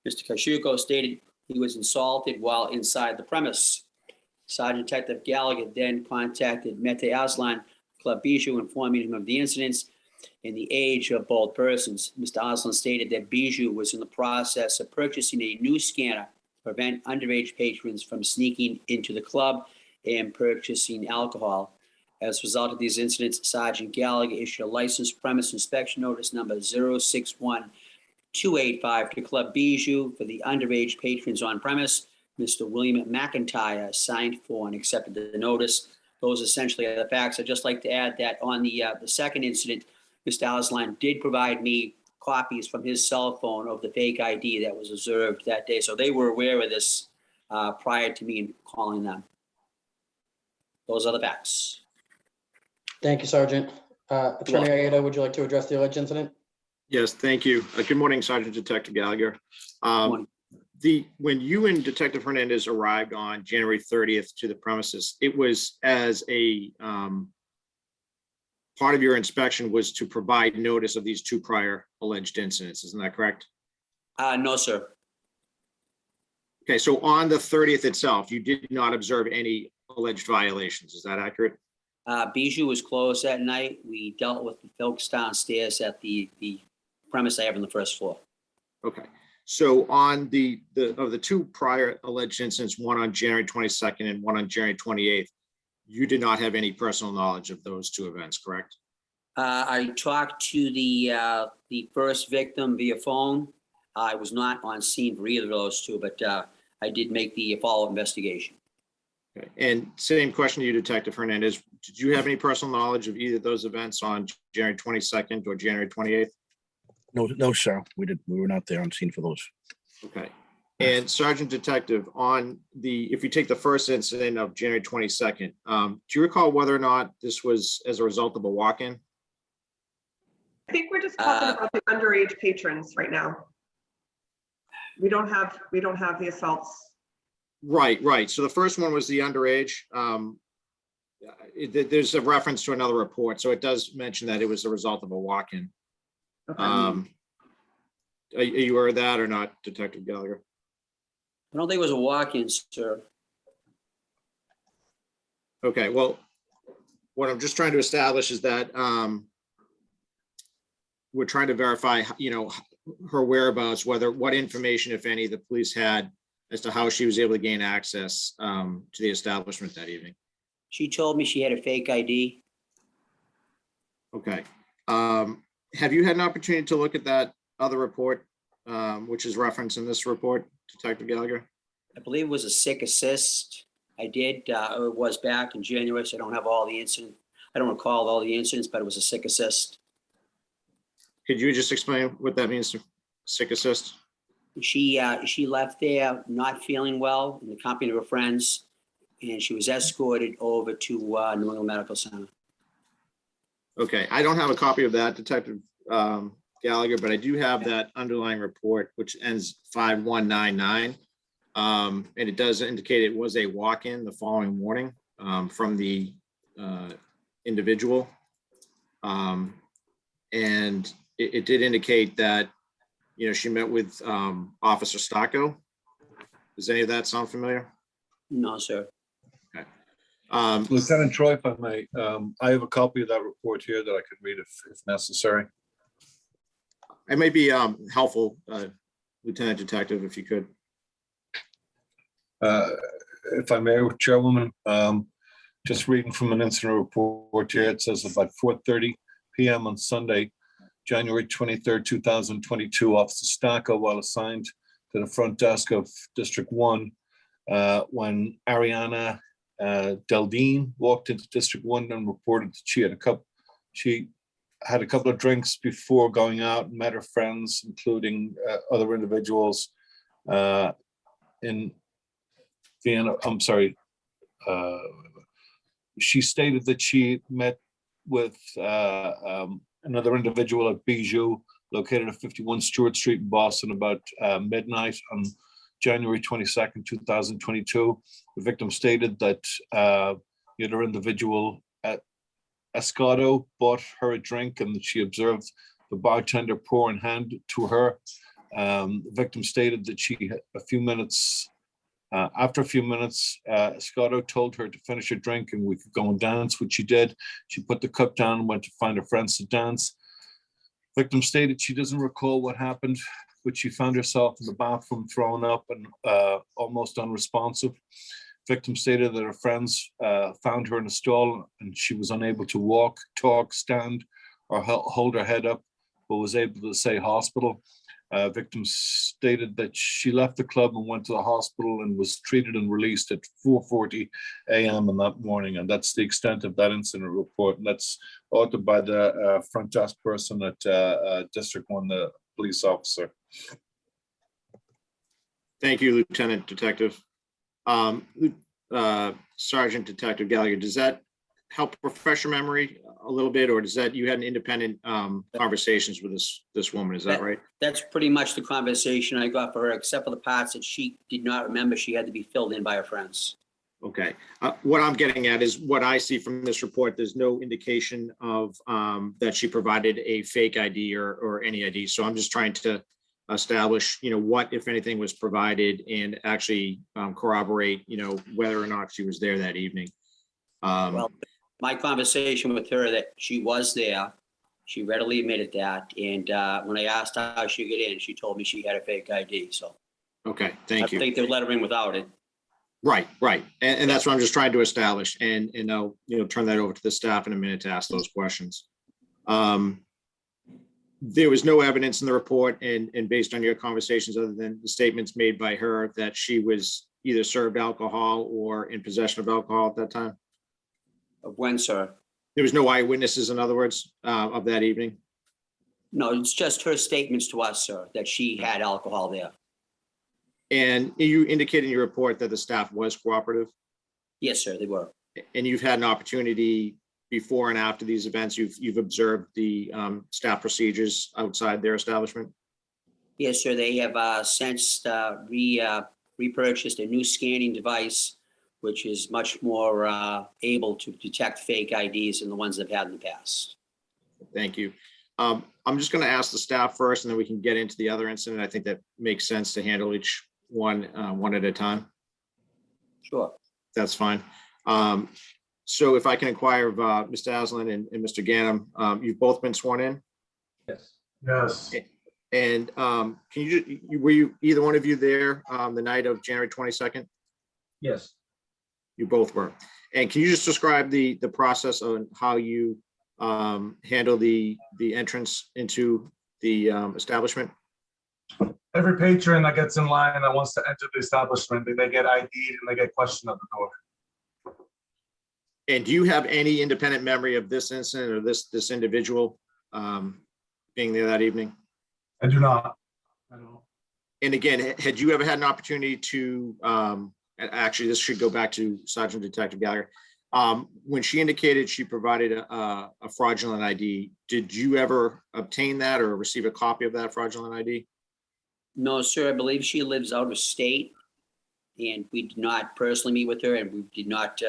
Mr. Kashiko stated he was assaulted while inside the premise. Sergeant Detective Gallagher then contacted Mete Aslan, Club Bijou, informing him of the incidents and the age of both persons. Mr. Aslan stated that Bijou was in the process of purchasing a new scanner to prevent underage patrons from sneaking into the club and purchasing alcohol. As a result of these incidents, Sergeant Gallagher issued a licensed premise inspection notice number 061285 to Club Bijou for the underage patrons on premise. Mr. William McIntyre signed for and accepted the notice. Those essentially are the facts. I'd just like to add that on the second incident, Mr. Aslan did provide me copies from his cell phone of the fake ID that was observed that day. So they were aware of this prior to me calling them. Those are the facts. Thank you, Sergeant. Attorney Aida, would you like to address the alleged incident? Yes, thank you. Good morning, Sergeant Detective Gallagher. When you and Detective Hernandez arrived on January 30th to the premises, it was as a part of your inspection was to provide notice of these 2 prior alleged incidents. Isn't that correct? No, sir. Okay, so on the 30th itself, you did not observe any alleged violations. Is that accurate? Bijou was closed that night. We dealt with the folks downstairs at the premise I have on the first floor. Okay. So on the 2 prior alleged incidents, one on January 22nd and one on January 28th, you did not have any personal knowledge of those 2 events, correct? I talked to the first victim via phone. I was not on scene for either of those 2, but I did make the follow-up investigation. Okay. And same question to you, Detective Hernandez. Did you have any personal knowledge of either of those events on January 22nd or January 28th? No, sir. We were not there on scene for those. Okay. And Sergeant Detective, if you take the first incident of January 22nd, do you recall whether or not this was as a result of a walk-in? I think we're just talking about the underage patrons right now. We don't have the assaults. Right. So the first one was the underage. There's a reference to another report, so it does mention that it was the result of a walk-in. Okay. Are you aware of that or not, Detective Gallagher? I don't think it was a walk-in, sir. Okay, well, what I'm just trying to establish is that we're trying to verify, her whereabouts, what information, if any, the police had as to how she was able to gain access to the establishment that evening. She told me she had a fake ID. Okay. Have you had an opportunity to look at that other report, which is referenced in this report, Detective Gallagher? I believe it was a sick assist. I did, it was back in January, so I don't have all the incident. I don't recall all the incidents, but it was a sick assist. Could you just explain what that means, sick assist? She left there not feeling well in the company of her friends, and she was escorted over to New England Medical Center. Okay, I don't have a copy of that, Detective Gallagher, but I do have that underlying report, which ends 5199. And it does indicate it was a walk-in the following morning from the individual. And it did indicate that, she met with Officer Stocco. Does any of that sound familiar? No, sir. Okay. Lieutenant Troy, if I may, I have a copy of that report here that I could read if necessary. It may be helpful, Lieutenant Detective, if you could. If I may, Chairwoman, just reading from an incident report here, it says about 4:30 p.m. on Sunday, January 23rd, 2022, Officer Stocco, while assigned to the front desk of District 1, when Ariana Deldine walked into District 1 and reported that she had a couple of drinks before going out and met her friends, including other individuals in Vienna. She stated that she met with another individual at Bijou, located at 51 Stewart Street in Boston, about midnight on January 22nd, 2022. The victim stated that the other individual at Escato bought her a drink and that she observed the bartender pour in hand to her. The victim stated that after a few minutes, Escato told her to finish her drink and we could go and dance, which she did. She put the cup down and went to find her friends to dance. Victim stated she doesn't recall what happened, but she found herself in the bathroom thrown up and almost unresponsive. Victim stated that her friends found her in a stall and she was unable to walk, talk, stand, or hold her head up, but was able to say hospital. Victim stated that she left the club and went to the hospital and was treated and released at 4:40 a.m. on that morning. And that's the extent of that incident report. And that's authored by the front desk person at District 1, the police officer. Thank you, Lieutenant Detective. Sergeant Detective Gallagher, does that help refresh your memory a little bit, or does that you had an independent conversations with this woman? Is that right? That's pretty much the conversation I got for her, except for the parts that she did not remember. She had to be filled in by her friends. Okay. What I'm getting at is what I see from this report. There's no indication of that she provided a fake ID or any ID. So I'm just trying to establish, what, if anything, was provided and actually corroborate, whether or not she was there that evening. Well, my conversation with her that she was there, she readily admitted that. And when I asked her how she got in, she told me she had a fake ID. So okay, thank you. I think they'll let her in without it. Right. And that's what I'm just trying to establish. And I'll, turn that over to the staff in a minute to ask those questions. There was no evidence in the report and based on your conversations, other than the statements made by her, that she was either served alcohol or in possession of alcohol at that time? Of when, sir? There was no eyewitnesses, in other words, of that evening? No, it's just her statements to us, sir, that she had alcohol there. And you indicated in your report that the staff was cooperative? Yes, sir, they were. And you've had an opportunity before and after these events, you've observed the staff procedures outside their establishment? Yes, sir, they have since repurchased a new scanning device, which is much more able to detect fake IDs than the ones they've had in the past. Thank you. I'm just going to ask the staff first, and then we can get into the other incident. I think that makes sense to handle each one one at a time. Sure. That's fine. So if I can inquire of Mr. Aslan and Mr. Ganem, you've both been sworn in? Yes. Yes. And can were you either one of you there the night of January 22nd? Yes. You both were. And can you just describe the process on how you handle the entrance into the establishment? Every patron that gets in line that wants to enter the establishment, they get ID'd and they get questioned at the door. And do you have any independent memory of this incident or this individual being there that evening? I do not. I don't. And again, had you ever had an opportunity to, and actually this should go back to Sergeant Detective Gallagher, when she indicated she provided a fraudulent ID, did you ever obtain that or receive a copy of that fraudulent ID? No, sir, I believe she lives out of state, and we did not personally meet with her, and we did not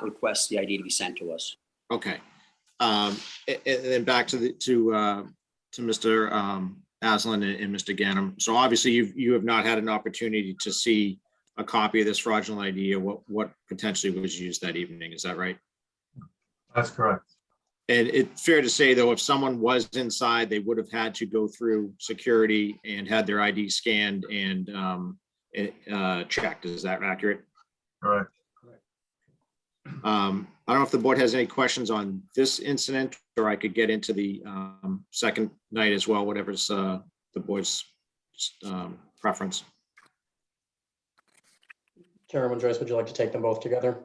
request the ID to be sent to us. Okay. And then back to Mr. Aslan and Mr. Ganem. So obviously you have not had an opportunity to see a copy of this fraudulent ID or what potentially was used that evening. Is that right? That's correct. And it's fair to say, though, if someone was inside, they would have had to go through security and had their ID scanned and checked. Is that accurate? Correct. I don't know if the board has any questions on this incident, or I could get into the second night as well, whatever's the board's preference. Chairwoman Joyce, would you like to take them both together?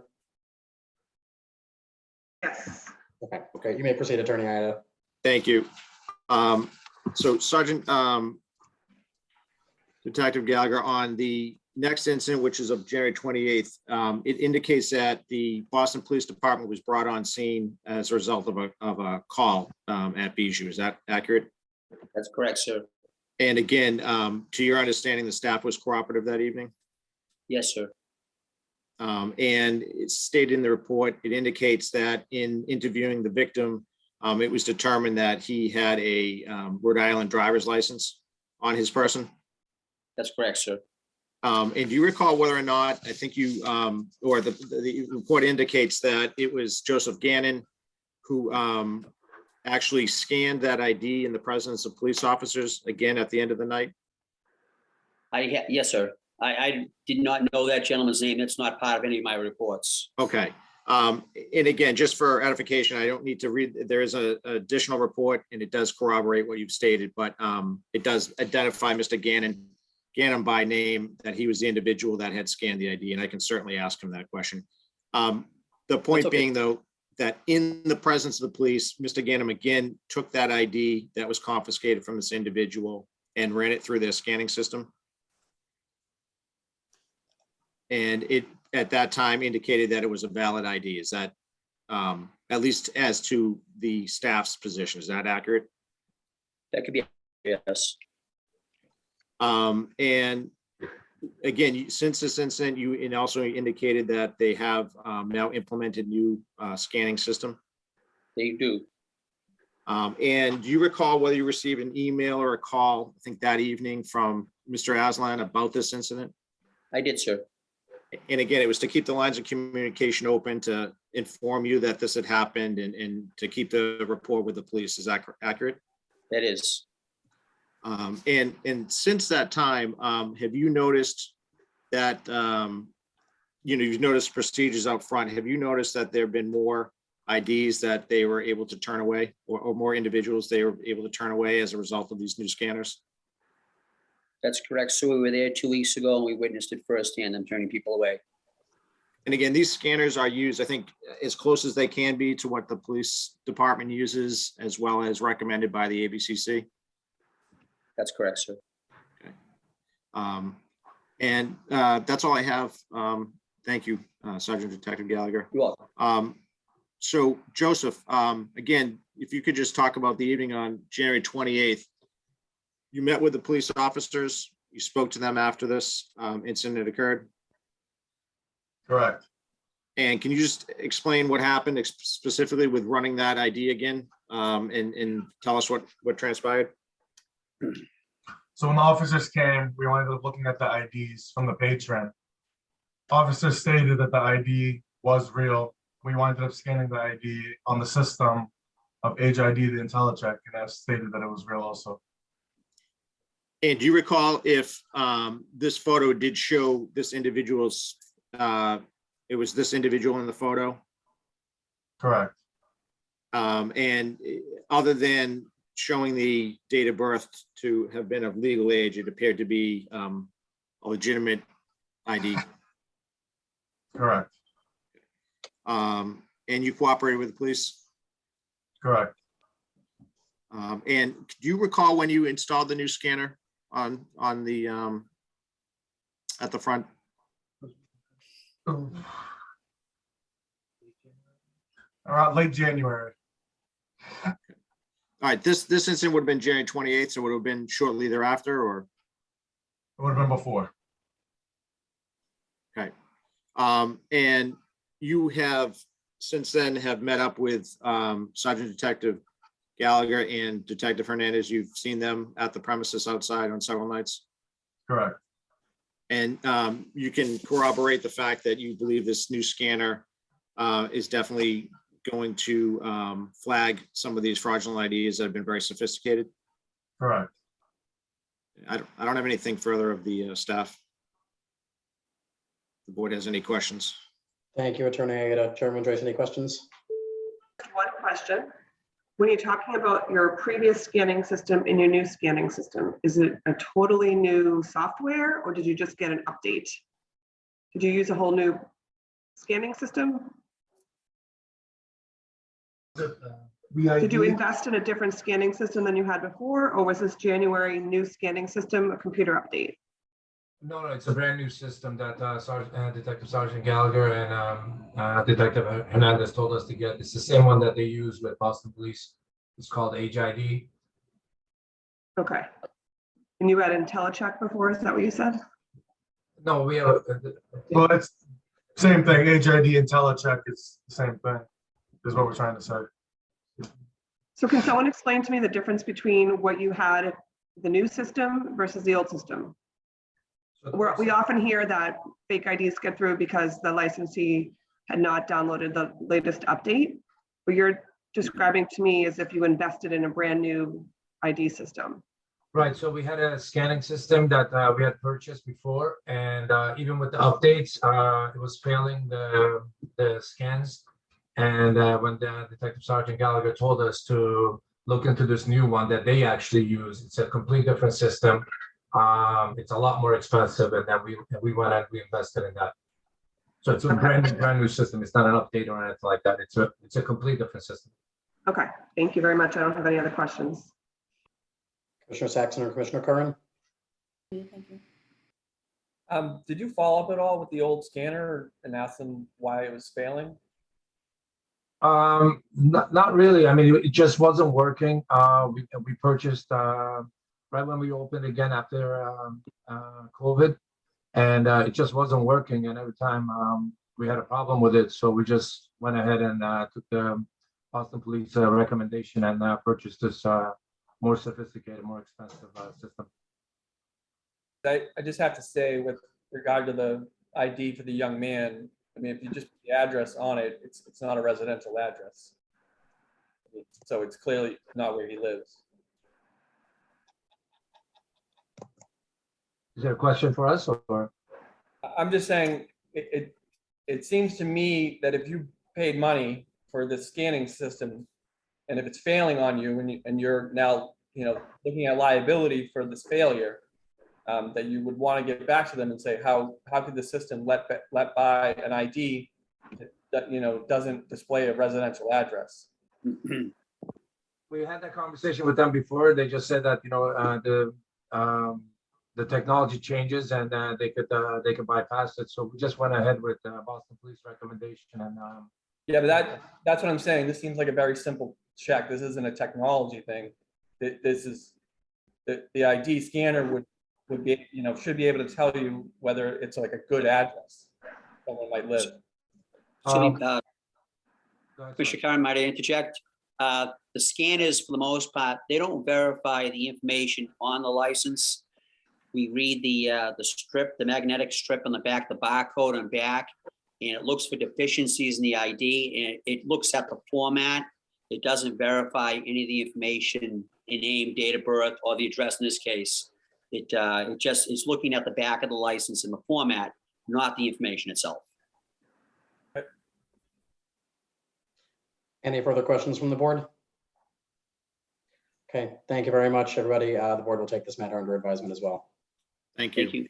Yes. Okay, you may proceed, Attorney Ida. Thank you. So Sergeant Detective Gallagher, on the next incident, which is of January 28th, it indicates that the Boston Police Department was brought on scene as a result of a call at Bijou. Is that accurate? That's correct, sir. And again, to your understanding, the staff was cooperative that evening? Yes, sir. And it's stated in the report, it indicates that in interviewing the victim, it was determined that he had a Rhode Island driver's license on his person. That's correct, sir. And do you recall whether or not, I think you, or the report indicates that it was Joseph Gannon who actually scanned that ID in the presence of police officers again at the end of the night? Yes, sir. I did not know that gentleman's name. That's not part of any of my reports. Okay. And again, just for edification, I don't need to read, there is an additional report and it does corroborate what you've stated, but it does identify Mr. Gannon by name, that he was the individual that had scanned the ID, and I can certainly ask him that question. The point being, though, that in the presence of the police, Mr. Gannon again took that ID that was confiscated from this individual and ran it through their scanning system. And it, at that time, indicated that it was a valid ID. Is that, at least as to the staff's position, is that accurate? That could be, yes. And again, since this incident, you also indicated that they have now implemented new scanning system. They do. And do you recall whether you received an email or a call, I think that evening, from Mr. Aslan about this incident? I did, sir. And again, it was to keep the lines of communication open, to inform you that this had happened and to keep the rapport with the police. Is that accurate? That is. And since that time, have you noticed that, you've noticed procedures out front. Have you noticed that there have been more IDs that they were able to turn away, or more individuals they were able to turn away as a result of these new scanners? That's correct. So we were there 2 weeks ago and we witnessed it firsthand, them turning people away. And again, these scanners are used, I think, as close as they can be to what the police department uses, as well as recommended by the ABCC. That's correct, sir. Okay. And that's all I have. Thank you, Sergeant Detective Gallagher. You're welcome. So Joseph, again, if you could just talk about the evening on January 28th. You met with the police officers. You spoke to them after this incident occurred. Correct. And can you just explain what happened specifically with running that ID again, and tell us what transpired? So when the officers came, we ended up looking at the IDs from the patron. Officers stated that the ID was real. we wound up scanning the ID on the system of Age ID, the IntelliCheck, and that stated that it was real also. And do you recall if this photo did show this individual's, it was this individual in the photo? Correct. And other than showing the date of birth to have been of legal age, it appeared to be a legitimate ID. Correct. And you cooperated with the police? Correct. And do you recall when you installed the new scanner on the at the front? Around late January. All right, this incident would have been January 28th, so it would have been shortly thereafter, or? It would have been before. Okay. And you have since then have met up with Sergeant Detective Gallagher and Detective Hernandez. You've seen them at the premises outside on several nights? Correct. And you can corroborate the fact that you believe this new scanner is definitely going to flag some of these fraudulent IDs that have been very sophisticated? Correct. I don't have anything further of the staff. The board has any questions? Thank you, Attorney Aida. Chairman Joyce, any questions? One question. When you're talking about your previous scanning system and your new scanning system, is it a totally new software or did you just get an update? Did you use a whole new scanning system? Did you invest in a different scanning system than you had before, or was this January new scanning system a computer update? No, it's a brand new system that Detective Sergeant Gallagher and Detective Hernandez told us to get. It's the same one that they use with Boston Police. It's called Age ID. Okay. And you had IntelliCheck before, is that what you said? No, we have, well, it's same thing. Age ID and IntelliCheck is the same thing, is what we're trying to say. So can someone explain to me the difference between what you had, the new system versus the old system? We often hear that fake IDs get through because the licensee had not downloaded the latest update. What you're describing to me is if you invested in a brand new ID system. Right, so we had a scanning system that we had purchased before, and even with the updates, it was failing the scans. And when the Detective Sergeant Gallagher told us to look into this new one that they actually use, it's a complete different system. It's a lot more expensive, and then we went and we invested in that. So it's a brand new system. It's not an update or anything like that. It's a complete different system. Okay, thank you very much. I don't have any other questions. Commissioner Saxon or Commissioner Curran? Thank you. Did you follow up at all with the old scanner and ask them why it was failing? Not really. I mean, it just wasn't working. We purchased right when we opened again after COVID, and it just wasn't working. And every time we had a problem with it, so we just went ahead and took the Boston Police recommendation and purchased this more sophisticated, more expensive system. I just have to say, with regard to the ID for the young man, I mean, if you just put the address on it, it's not a residential address. So it's clearly not where he lives. Is there a question for us, or? I'm just saying, it seems to me that if you paid money for the scanning system, and if it's failing on you, and you're now, looking at liability for this failure, that you would want to get back to them and say, how could the system let by an ID that doesn't display a residential address? We had that conversation with them before. They just said that the technology changes and they could bypass it. So we just went ahead with Boston Police recommendation and. Yeah, but that's what I'm saying. This seems like a very simple check. This isn't a technology thing. This is the ID scanner would be, should be able to tell you whether it's like a good address someone might live. Commissioner Curran, might I interject? The scanners, for the most part, they don't verify the information on the license. We read the strip, the magnetic strip on the back, the barcode on back, and it looks for deficiencies in the ID, and it looks at the format. It doesn't verify any of the information in name, date of birth, or the address in this case. It just is looking at the back of the license and the format, not the information itself. Any further questions from the board? Okay, thank you very much, everybody. The board will take this matter under advisement as well. Thank you. Thank you.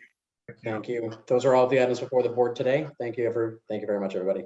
Thank you. Those are all the items before the board today. Thank you very much, everybody.